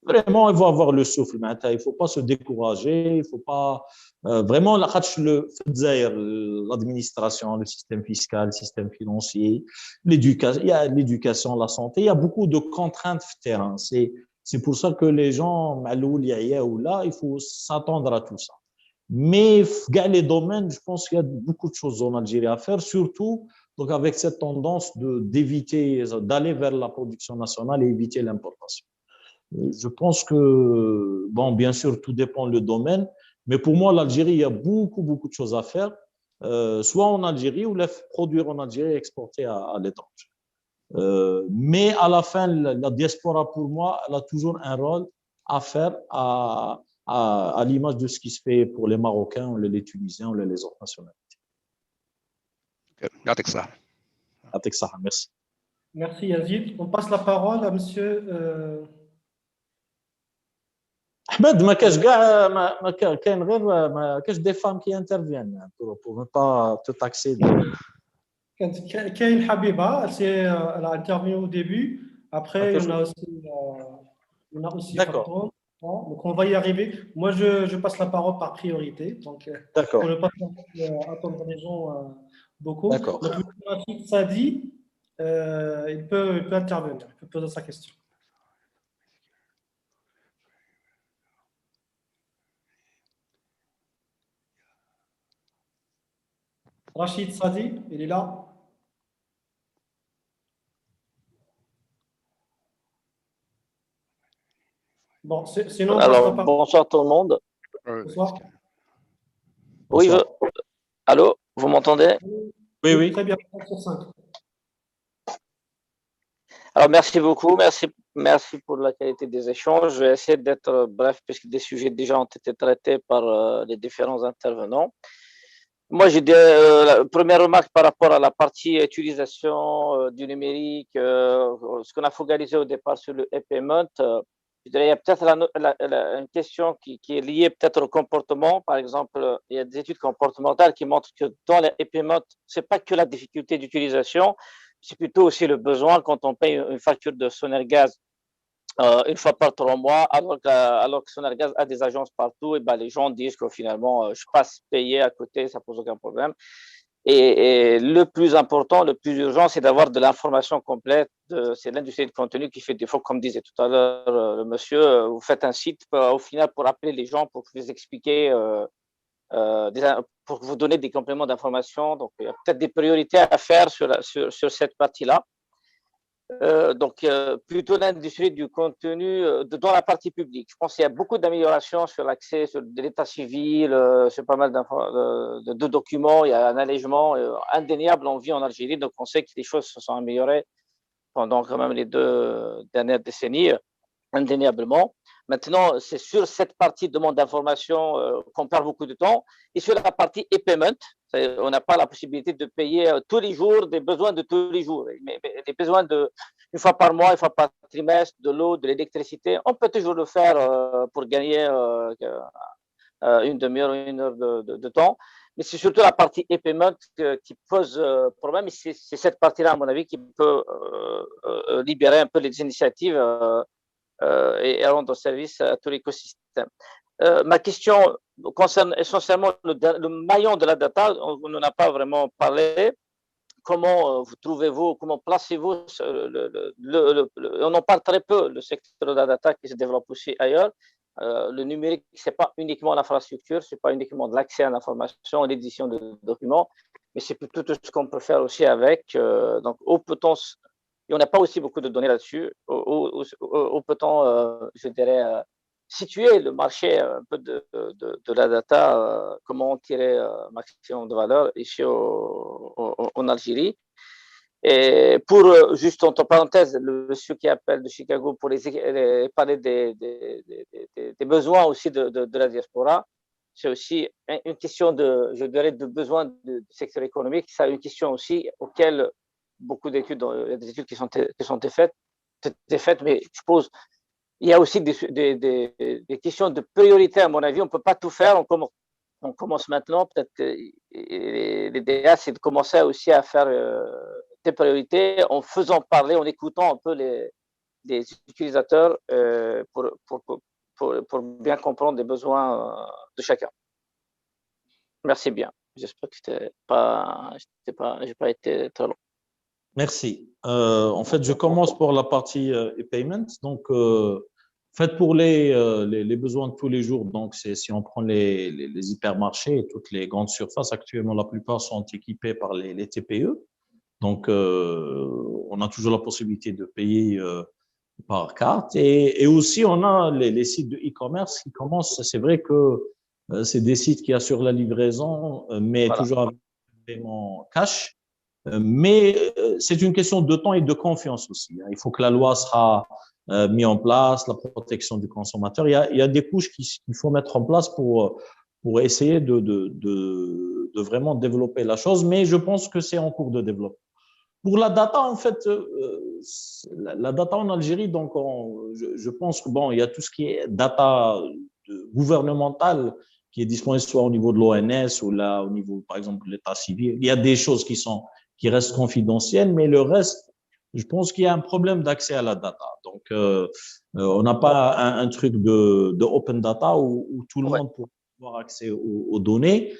Vraiment, il faut avoir le souffle. Il ne faut pas se décourager. Il ne faut pas. Vraiment, l'administration, le système fiscal, le système financier, l'éducation, la santé, il y a beaucoup de contraintes terrain. C'est pour ça que les gens, il faut s'attendre à tout ça. Mais dans les domaines, je pense qu'il y a beaucoup de choses en Algérie à faire, surtout donc avec cette tendance d'aller vers la production nationale et éviter l'importation. Je pense que, bon, bien sûr, tout dépend du domaine, mais pour moi, l'Algérie, il y a beaucoup, beaucoup de choses à faire, soit en Algérie ou les produire en Algérie et exporter à l'étranger. Mais à la fin, la diaspora, pour moi, elle a toujours un rôle à faire à l'image de ce qui se fait pour les Marocains, ou les Tunisiens, ou les autres nationalités. Merci. Merci Yazid. On passe la parole à monsieur Ahmed. ما كاش des femmes qui interviennent pour ne pas te taxer de... Kain Habiba, elle a intervenu au début. Après, on a aussi Fatou. Donc, on va y arriver. Moi, je passe la parole par priorité. Donc, pour ne pas attendre les gens beaucoup. Donc, ça dit, il peut intervenir, il peut poser sa question. Rachid Sadi, il est là. Bon, sinon, alors, bonsoir tout le monde. Bonsoir. Oui, allô, vous m'entendez? Oui, oui. Très bien. Alors, merci beaucoup. Merci pour la qualité des échanges. Je vais essayer d'être bref puisque des sujets déjà ont été traités par les différents intervenants. Moi, j'ai la première remarque par rapport à la partie utilisation du numérique, ce qu'on a focalisé au départ sur le e-payment. Il y a peut-être une question qui est liée peut-être au comportement. Par exemple, il y a des études comportementales qui montrent que dans les e-payment, ce n'est pas que la difficulté d'utilisation, c'est plutôt aussi le besoin quand on paye une facture de Sonergaz une fois par 3 mois, alors que Sonergaz a des agences partout, et ben les gens disent que finalement, je passe payer à côté, ça pose aucun problème. Et le plus important, le plus urgent, c'est d'avoir de l'information complète. C'est l'industrie de contenu qui fait défaut, comme disait tout à l'heure le monsieur. Vous faites un site au final pour appeler les gens, pour vous expliquer, pour vous donner des compléments d'information. Donc, il y a peut-être des priorités à faire sur cette partie-là. Donc, plutôt l'industrie du contenu dans la partie publique. Je pense qu'il y a beaucoup d'améliorations sur l'accès sur l'état civil, sur pas mal de documents. Il y a un allègement indéniable. On vit en Algérie, donc on sait que les choses se sont améliorées pendant quand même les 2 dernières décennies, indéniablement. Maintenant, c'est sur cette partie de demande d'information qu'on perd beaucoup de temps. Et sur la partie e-payment, on n'a pas la possibilité de payer tous les jours des besoins de tous les jours. Mais les besoins une fois par mois, une fois par trimestre, de l'eau, de l'électricité. On peut toujours le faire pour gagner une demi-heure, une heure de temps. Mais c'est surtout la partie e-payment qui pose problème. Et c'est cette partie-là, à mon avis, qui peut libérer un peu les initiatives et rendre service à tout l'écosystème. Ma question concerne essentiellement le maillon de la data. On n'en a pas vraiment parlé. Comment vous trouvez-vous, comment placez-vous, on en parle très peu, le secteur de la data qui se développe aussi ailleurs. Le numérique, ce n'est pas uniquement l'infrastructure, ce n'est pas uniquement de l'accès à l'information, l'édition de documents, mais c'est plutôt tout ce qu'on peut faire aussi avec. Donc, où peut-on, et on n'a pas aussi beaucoup de données là-dessus, où peut-on, je dirais, situer le marché un peu de la data, comment tirer maximum de valeur ici en Algérie. Et pour, juste entre parenthèses, le monsieur qui appelle de Chicago pour parler des besoins aussi de la diaspora, c'est aussi une question je dirais, de besoin du secteur économique. C'est une question aussi auquel beaucoup d'études, il y a des études qui sont faites, mais je pose. Il y a aussi des questions de priorité, à mon avis. On ne peut pas tout faire. On commence maintenant. Peut-être que l'idéal, c'est de commencer aussi à faire des priorités en faisant parler, en écoutant un peu les utilisateurs pour bien comprendre les besoins de chacun. Merci bien. J'espère que j'ai pas été très long. Merci. En fait, je commence pour la partie e-payment. Donc, en fait, pour les besoins de tous les jours, donc si on prend les hypermarchés et toutes les grandes surfaces, actuellement, la plupart sont équipés par les TPE. Donc, on a toujours la possibilité de payer par carte. Et aussi, on a les sites de e-commerce qui commencent. C'est vrai que c'est des sites qui assurent la livraison, mais voilà, toujours avec un paiement cash. Mais c'est une question de temps et de confiance aussi. Il faut que la loi sera mise en place, la protection du consommateur. Il y a des couches qu'il faut mettre en place pour essayer de vraiment développer la chose, mais je pense que c'est en cours de développement. Pour la data, en fait, la data en Algérie, donc je pense que bon, il y a tout ce qui est data gouvernementale qui est disponible soit au niveau de l'ONS ou là au niveau, par exemple, de l'état civil. Il y a des choses qui restent confidentielles, mais le reste, je pense qu'il y a un problème d'accès à la data. Donc, on n'a pas un truc de open data où tout le monde peut avoir accès aux données.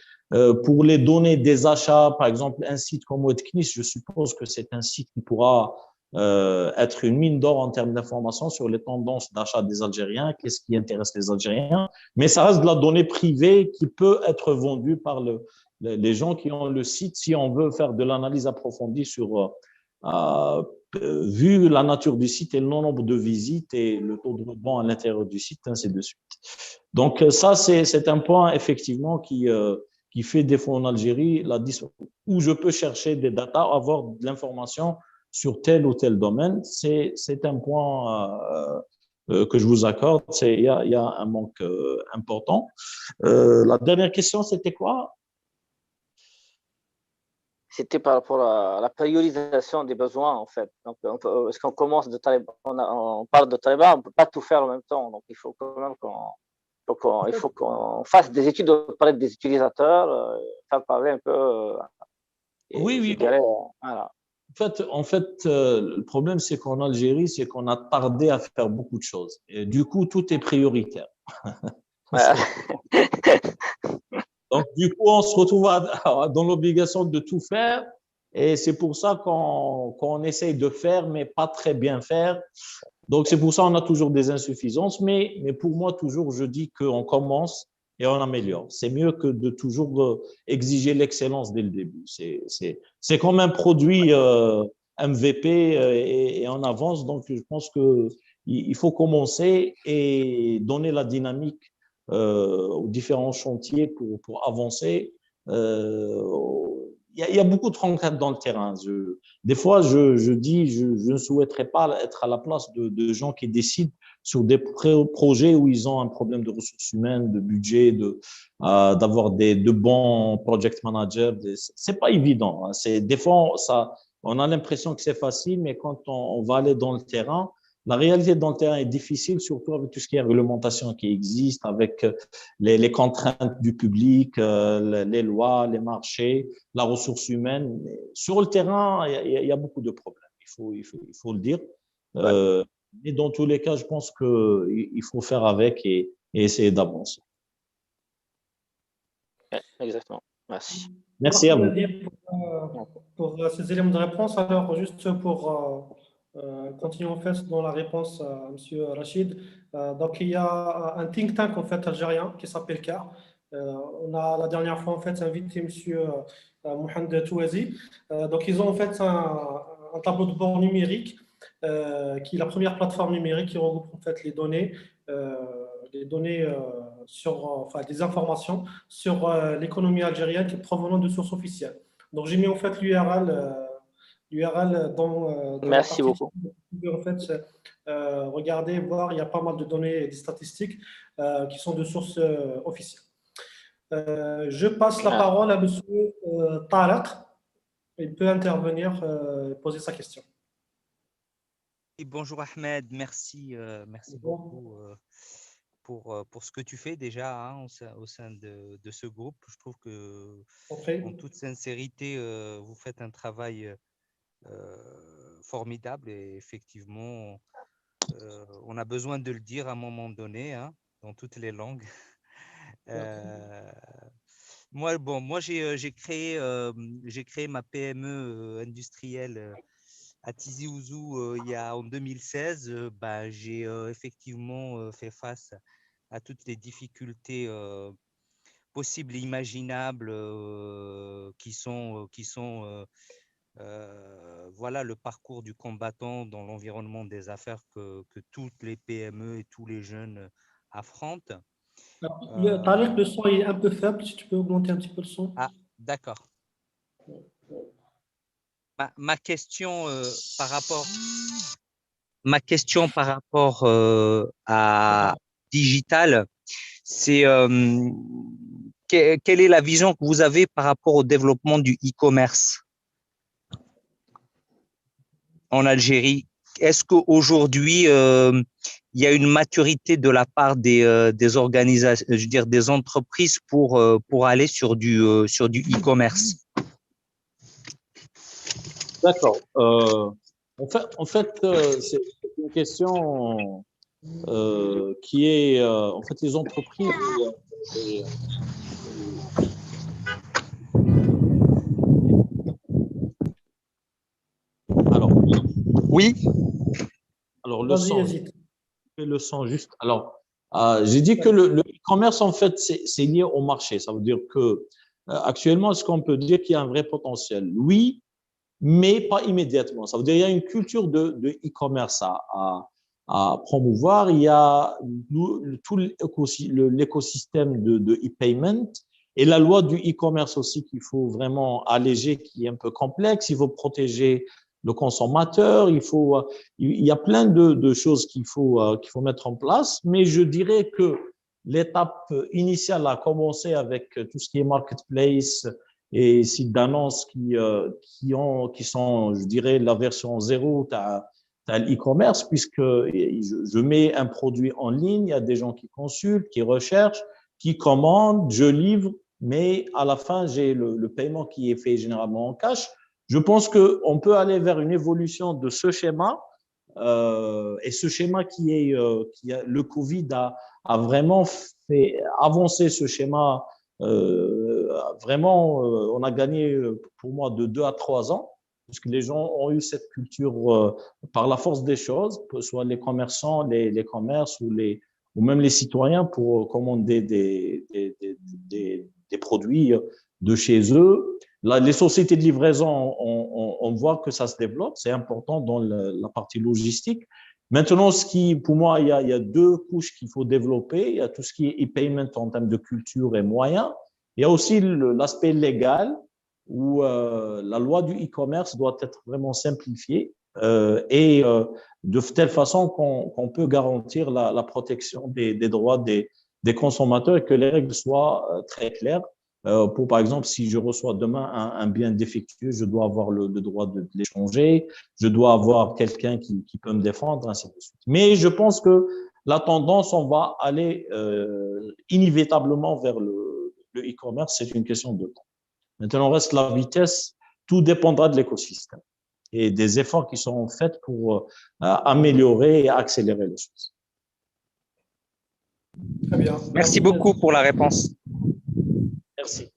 Pour les données des achats, par exemple, un site comme Webknis, je suppose que c'est un site qui pourra être une mine d'or en termes d'informations sur les tendances d'achat des Algériens, qu'est-ce qui intéresse les Algériens, mais ça reste de la donnée privée qui peut être vendue par les gens qui ont le site si on veut faire de l'analyse approfondie sur vu la nature du site et le nombre de visites et le taux de rebond à l'intérieur du site, ainsi de suite. Donc ça, c'est un point effectivement qui fait défaut en Algérie, où je peux chercher des datas, avoir de l'information sur tel ou tel domaine. C'est un point que je vous accorde. Il y a un manque important. La dernière question, c'était quoi? C'était par rapport à la priorisation des besoins, en fait. Donc, est-ce qu'on commence on parle de Taïba, on ne peut pas tout faire en même temps. Donc, il faut quand même qu'on fasse des études auprès des utilisateurs, faire parler un peu. Oui. Dirais, voilà. En fait, le problème, c'est qu'en Algérie, c'est qu'on a tardé à faire beaucoup de choses. Et du coup, tout est prioritaire. Donc, du coup, on se retrouve dans l'obligation de tout faire. Et c'est pour ça qu'on essaye de faire, mais pas très bien faire. Donc, c'est pour ça qu'on a toujours des insuffisances. Mais pour moi, toujours, je dis qu'on commence et on améliore. C'est mieux que de toujours exiger l'excellence dès le début. C'est comme un produit MVP et on avance. Donc, je pense qu'il faut commencer et donner la dynamique aux différents chantiers pour avancer. Il y a beaucoup de rencontres dans le terrain. Des fois, je dis, je ne souhaiterais pas être à la place de gens qui décident sur des projets où ils ont un problème de ressources humaines, de budget, d'avoir de bons project managers. C'est pas évident. Des fois, on a l'impression que c'est facile, mais quand on va aller dans le terrain, la réalité dans le terrain est difficile, surtout avec tout ce qui est réglementation qui existe, avec les contraintes du public, les lois, les marchés, la ressource humaine. Sur le terrain, il y a beaucoup de problèmes, il faut le dire. Mais dans tous les cas, je pense qu'il faut faire avec et essayer d'avancer. Exactement. Merci. Merci à vous. Pour ces éléments de réponse, alors juste pour continuer en fait dans la réponse à M. Rachid, donc il y a un think tank en fait algérien qui s'appelle CAR. On a la dernière fois en fait invité M. Mohamed Touazi. Donc ils ont en fait un tableau de bord numérique qui est la première plateforme numérique qui regroupe en fait les données enfin des informations sur l'économie algérienne qui provenant de sources officielles. Donc j'ai mis en fait l'URL dans Merci beaucoup. En fait, regardez, voir, il y a pas mal de données et des statistiques qui sont de sources officielles. Je passe la parole à M. Tarek. Il peut intervenir et poser sa question. Bonjour Ahmed, merci beaucoup pour ce que tu fais déjà hein, au sein de ce groupe. Je trouve que en toute sincérité, vous faites un travail formidable et effectivement, on a besoin de le dire à un moment donné hein, dans toutes les langues. Moi j'ai créé ma PME industrielle à Tizi Ouzou en 2016. J'ai effectivement fait face à toutes les difficultés possibles et imaginables qui sont voilà le parcours du combattant dans l'environnement des affaires que toutes les PME et tous les jeunes affrontent. Tarek, le son est un peu faible, si tu peux augmenter un petit peu le son. Ah, d'accord. Ma question par rapport à digital, c'est quelle est la vision que vous avez par rapport au développement du e-commerce en Algérie? Est-ce qu'aujourd'hui, il y a une maturité de la part des organisations, je veux dire des entreprises pour aller sur du e-commerce? D'accord. En fait c'est une question qui est en fait les entreprises. Alors oui. Alors le son juste. Alors j'ai dit que le e-commerce en fait c'est lié au marché. Ça veut dire que actuellement est-ce qu'on peut dire qu'il y a un vrai potentiel? Oui. Mais pas immédiatement. Ça veut dire qu'il y a une culture de e-commerce à promouvoir. Il y a tout l'écosystème de e-payment et la loi du e-commerce aussi qu'il faut vraiment alléger, qui est un peu complexe. Il faut protéger le consommateur. Il y a plein de choses qu'il faut mettre en place. Mais je dirais que l'étape initiale a commencé avec tout ce qui est marketplace et sites d'annonces qui sont, je dirais, la version 0 de l'e-commerce, puisque je mets un produit en ligne, il y a des gens qui consultent, qui recherchent, qui commandent, je livre, mais à la fin, j'ai le paiement qui est fait généralement en cash. Je pense qu'on peut aller vers une évolution de ce schéma, et ce schéma le Covid a vraiment fait avancer ce schéma. Vraiment, on a gagné pour moi de 2 à 3 ans, puisque les gens ont eu cette culture par la force des choses, que ce soit les commerçants, les commerces ou même les citoyens pour commander des produits de chez eux. Là, les sociétés de livraison, on voit que ça se développe, c'est important dans la partie logistique. Maintenant, pour moi, il y a 2 couches qu'il faut développer. Il y a tout ce qui est e-payment en termes de culture et moyens. Il y a aussi l'aspect légal où la loi du e-commerce doit être vraiment simplifiée de telle façon qu'on peut garantir la protection des droits des consommateurs et que les règles soient très claires. Pour, par exemple, si je reçois demain un bien défectueux, je dois avoir le droit de l'échanger, je dois avoir quelqu'un qui peut me défendre, ainsi de suite. Mais je pense que la tendance, on va aller inévitablement vers le e-commerce, c'est une question de temps. Maintenant, reste la vitesse, tout dépendra de l'écosystème et des efforts qui seront faits pour améliorer et accélérer les choses. Très bien. Merci beaucoup pour la réponse. Merci.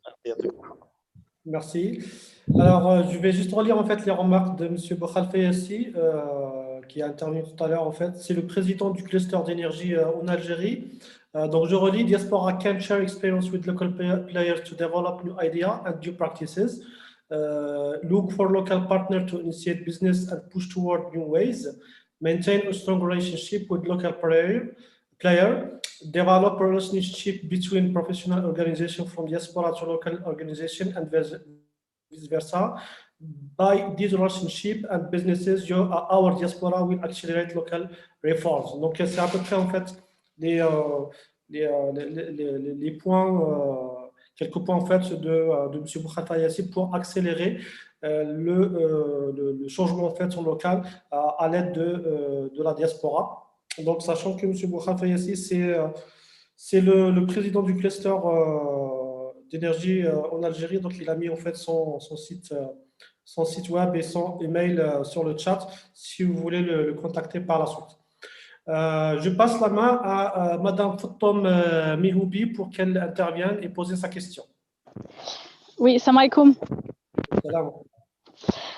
Merci. Alors, je vais juste relire en fait les remarques de M. Bokhalfa Yassi, qui a intervenu tout à l'heure. En fait, c'est le président du cluster d'énergie en Algérie. Donc, je relis: Diaspora can share experience with local players to develop new ideas and new practices. Look for local partners to initiate business and push toward new ways. Maintain a strong relationship with local player. Develop a relationship between professional organizations from diaspora to local organization and vice versa. By these relationships and businesses, our diaspora will accelerate local reforms. Donc, c'est à peu près en fait les points, quelques points en fait de M. Bokhalfa Yassi pour accélérer le changement en fait en local à l'aide de la diaspora. Donc, sachant que M. Bokhalfa Yassi, c'est le président du cluster d'énergie en Algérie. Donc, il a mis en fait son site web et son email sur le chat si vous voulez le contacter par la suite. Je passe la main à Madame Fatoum Mihoubi pour qu'elle intervienne et poser sa question. Oui, salam alaikum. Salam.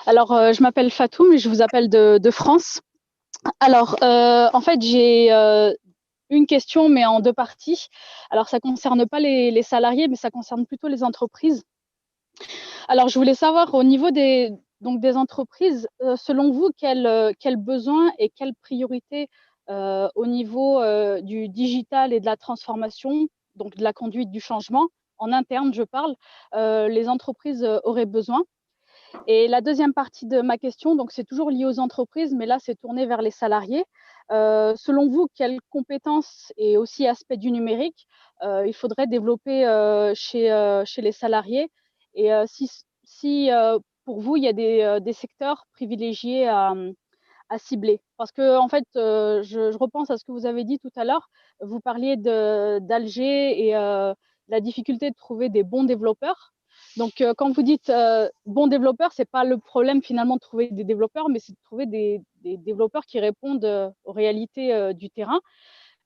Alors, je m'appelle Fatoum et je vous appelle de France. Alors, en fait, j'ai une question, mais en deux parties. Alors, ça ne concerne pas les salariés, mais ça concerne plutôt les entreprises. Alors, je voulais savoir au niveau des entreprises, selon vous, quels besoins et quelles priorités au niveau du digital et de la transformation, donc de la conduite du changement, en interne, je parle, les entreprises auraient besoin. Et la deuxième partie de ma question, donc c'est toujours lié aux entreprises, mais là, c'est tourné vers les salariés. Selon vous, quelles compétences et aussi aspects du numérique il faudrait développer chez les salariés? Et si pour vous, il y a des secteurs privilégiés à cibler? Parce que, en fait, je repense à ce que vous avez dit tout à l'heure. Vous parliez d'Alger et la difficulté de trouver des bons développeurs. Donc, quand vous dites bons développeurs, ce n'est pas le problème finalement de trouver des développeurs, mais c'est de trouver des développeurs qui répondent aux réalités du terrain.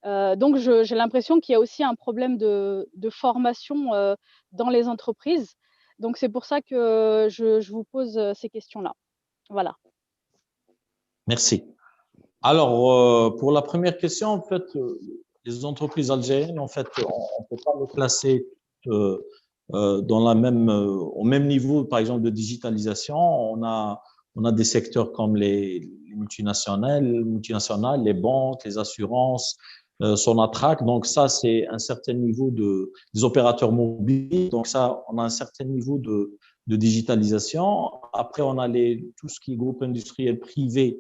Donc, j'ai l'impression qu'il y a aussi un problème de formation dans les entreprises. Donc, c'est pour ça que je vous pose ces questions-là. Voilà. Merci. Alors, pour la première question, en fait, les entreprises algériennes, en fait, on ne peut pas les classer au même niveau, par exemple, de digitalisation. On a des secteurs comme les multinationales, les banques, les assurances, Sonatrach. Donc ça, c'est un certain niveau des opérateurs mobiles. Donc ça, on a un certain niveau de digitalisation. Après, on a tout ce qui est groupe industriel privé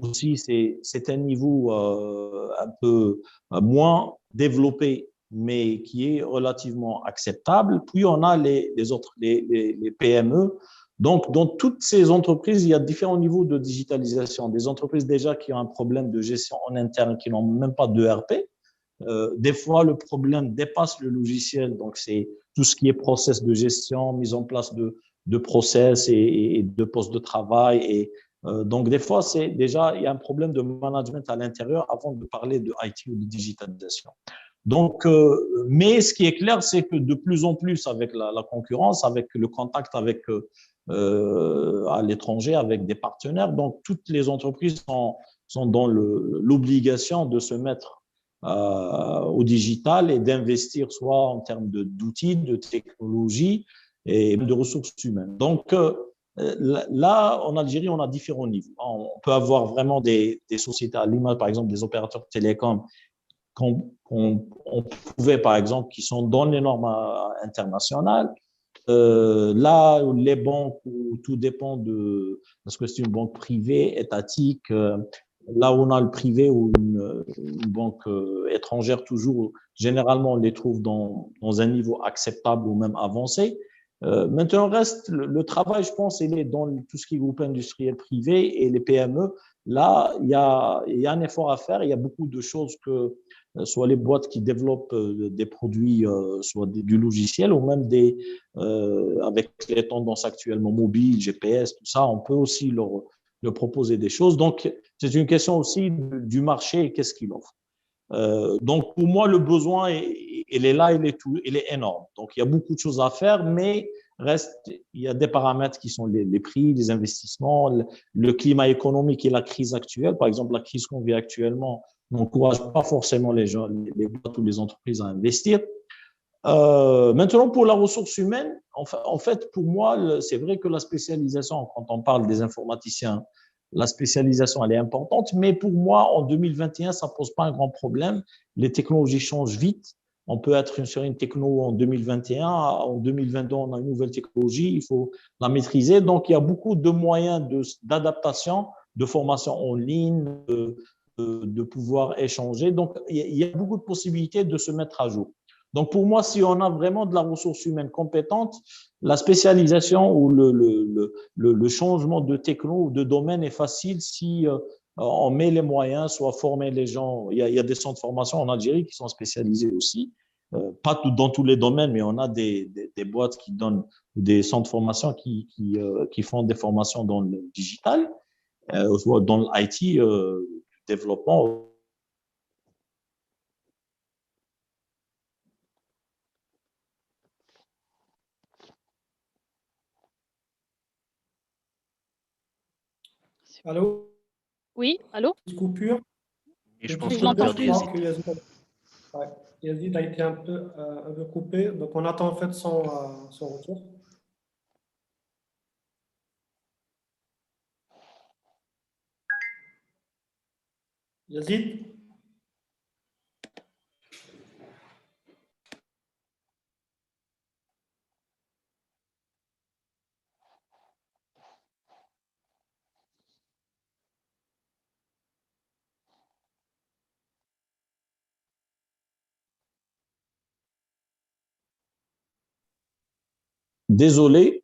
aussi. C'est un niveau un peu moins développé, mais qui est relativement acceptable. Puis, on a les PME. Donc, dans toutes ces entreprises, il y a différents niveaux de digitalisation. Des entreprises déjà qui ont un problème de gestion en interne, qui n'ont même pas d'ERP. Des fois, le problème dépasse le logiciel. Donc, c'est tout ce qui est process de gestion, mise en place de process et de postes de travail. Et donc, des fois, il y a un problème de management à l'intérieur avant de parler de IT ou de digitalisation. Donc, mais ce qui est clair, c'est que de plus en plus, avec la concurrence, avec le contact avec à l'étranger, avec des partenaires, donc toutes les entreprises sont dans l'obligation de se mettre au digital et d'investir soit en termes d'outils, de technologie et de ressources humaines. Donc, là, en Algérie, on a différents niveaux. On peut avoir vraiment des sociétés à l'image, par exemple, des opérateurs télécoms qu'on pouvait, par exemple, qui sont dans les normes internationales. Là, les banques, où tout dépend de, parce que c'est une banque privée, étatique, Là où on a le privé ou une banque étrangère, toujours, généralement, on les trouve dans un niveau acceptable ou même avancé. Maintenant, reste le travail, je pense, il est dans tout ce qui est groupe industriel privé et les PME. Là, il y a un effort à faire. Il y a beaucoup de choses que, soit les boîtes qui développent des produits, soit du logiciel ou même avec les tendances actuellement mobiles, GPS, tout ça, on peut aussi leur proposer des choses. Donc, c'est une question aussi du marché et qu'est-ce qu'il offre. Donc, pour moi, le besoin, il est là, il est énorme. Donc, il y a beaucoup de choses à faire, mais il y a des paramètres qui sont les prix, les investissements, le climat économique et la crise actuelle. Par exemple, la crise qu'on vit actuellement n'encourage pas forcément les gens, les boîtes ou les entreprises à investir. Maintenant, pour la ressource humaine, en fait, pour moi, c'est vrai que la spécialisation, quand on parle des informaticiens, la spécialisation, elle est importante, mais pour moi, en 2021, ça ne pose pas un grand problème. Les technologies changent vite. On peut être sur une techno en 2021, en 2022, on a une nouvelle technologie, il faut la maîtriser. Donc, il y a beaucoup de moyens d'adaptation, de formation en ligne, de pouvoir échanger. Donc, il y a beaucoup de possibilités de se mettre à jour. Donc, pour moi, si on a vraiment de la ressource humaine compétente, la spécialisation ou le changement de techno ou de domaine est facile si on met les moyens, soit former les gens. Il y a des centres de formation en Algérie qui sont spécialisés aussi. Pas dans tous les domaines, mais on a des boîtes qui donnent des centres de formation qui font des formations dans le digital, soit dans l'IT, développement. Allô? Oui, allô? Coupure. Et je Oui, pense je qu'on a l'entends. perdu Yazid. Yazid a été un peu coupé, donc on attend en fait son retour. Yazid? Désolé,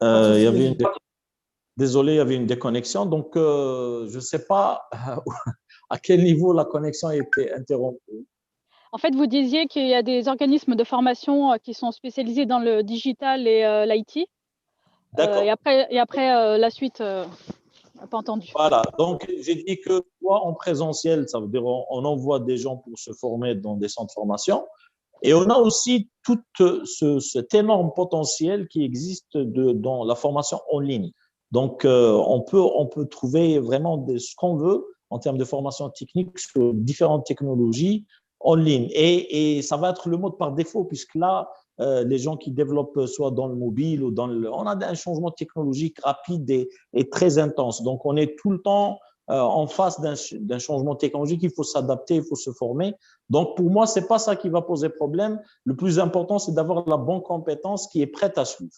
il y avait désolé, il y avait une déconnexion. Donc, je ne sais pas à quel niveau la connexion a été interrompue. En fait, vous disiez qu'il y a des organismes de formation qui sont spécialisés dans le digital et l'IT. D'accord. Et après la suite, on n'a pas entendu. Voilà, donc j'ai dit que soit en présentiel, ça veut dire on envoie des gens pour se former dans des centres de formation, et on a aussi tout cet énorme potentiel qui existe dans la formation en ligne. Donc, on peut trouver vraiment ce qu'on veut en termes de formation technique sur différentes technologies en ligne. Et ça va être le mode par défaut, puisque là, les gens qui développent soit dans le mobile ou on a un changement technologique rapide et très intense. Donc, on est tout le temps en face d'un changement technologique. Il faut s'adapter, il faut se former. Donc, pour moi, c'est pas ça qui va poser problème. Le plus important, c'est d'avoir la bonne compétence qui est prête à suivre.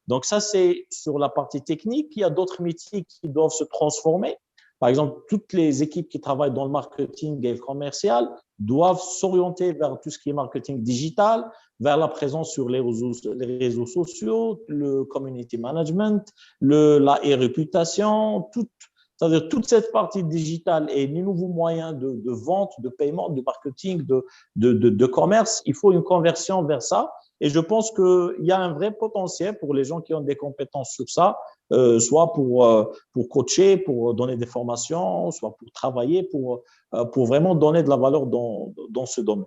Donc, ça, c'est sur la partie technique. Il y a d'autres métiers qui doivent se transformer. Par exemple, toutes les équipes qui travaillent dans le marketing et le commercial doivent s'orienter vers tout ce qui est marketing digital, vers la présence sur les réseaux sociaux, le community management, la réputation, c'est-à-dire toute cette partie digitale et les nouveaux moyens de vente, de paiement, de marketing, de commerce. Il faut une conversion vers ça. Et je pense qu'il y a un vrai potentiel pour les gens qui ont des compétences sur ça, soit pour coacher, pour donner des formations, soit pour travailler, pour vraiment donner de la valeur dans ce domaine.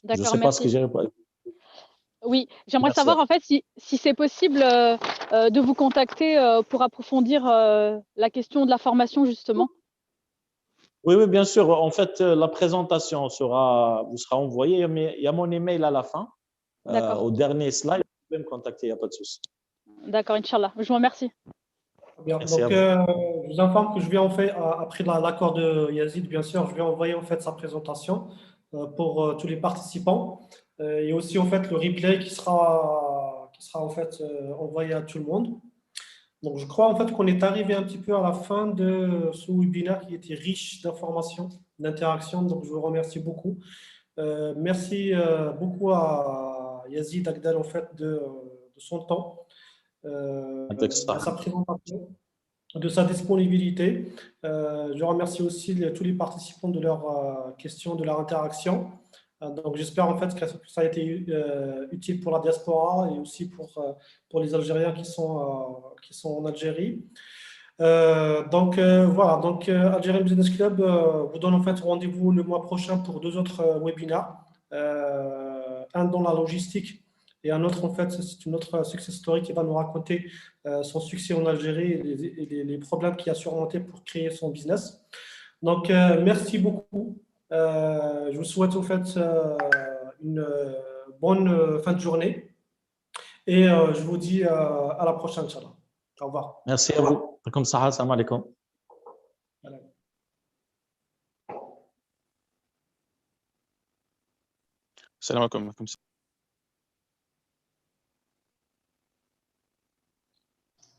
Je ne sais pas ce que j'ai répondu. Oui, j'aimerais savoir en fait si c'est possible de vous contacter pour approfondir la question de la formation justement. Oui, bien sûr. En fait, la présentation vous sera envoyée, mais il y a mon email à la fin. Au dernier slide, vous pouvez me contacter, il n'y a pas de souci. D'accord, Inch'Allah. Je vous remercie. Bien. Donc, je vous informe que je vais en fait, après l'accord de Yazid, bien sûr, je vais envoyer en fait sa présentation pour tous les participants. Et aussi en fait le replay qui sera en fait envoyé à tout le monde. Donc, je crois en fait qu'on est arrivé un petit peu à la fin de ce webinaire qui était riche d'informations, d'interactions. Donc, je vous remercie beaucoup. Merci beaucoup à Yazid Agdal en fait de son temps, de sa présentation, de sa disponibilité. Je remercie aussi tous les participants de leurs questions, de leur interaction. Donc, j'espère en fait que ça a été utile pour la diaspora et aussi pour les Algériens qui sont en Algérie. Voilà, donc Algerian Business Club vous donne en fait rendez-vous le mois prochain pour 2 autres webinaires, un dans la logistique et un autre en fait c'est une autre success story qui va nous raconter son succès en Algérie et les problèmes qu'il a surmontés pour créer son business. Donc merci beaucoup. Je vous souhaite en fait une bonne fin de journée et je vous dis à la prochaine, Inch'Allah. Au revoir. Merci à vous. Comme ça, assalamu alaikum. Salam alaikum.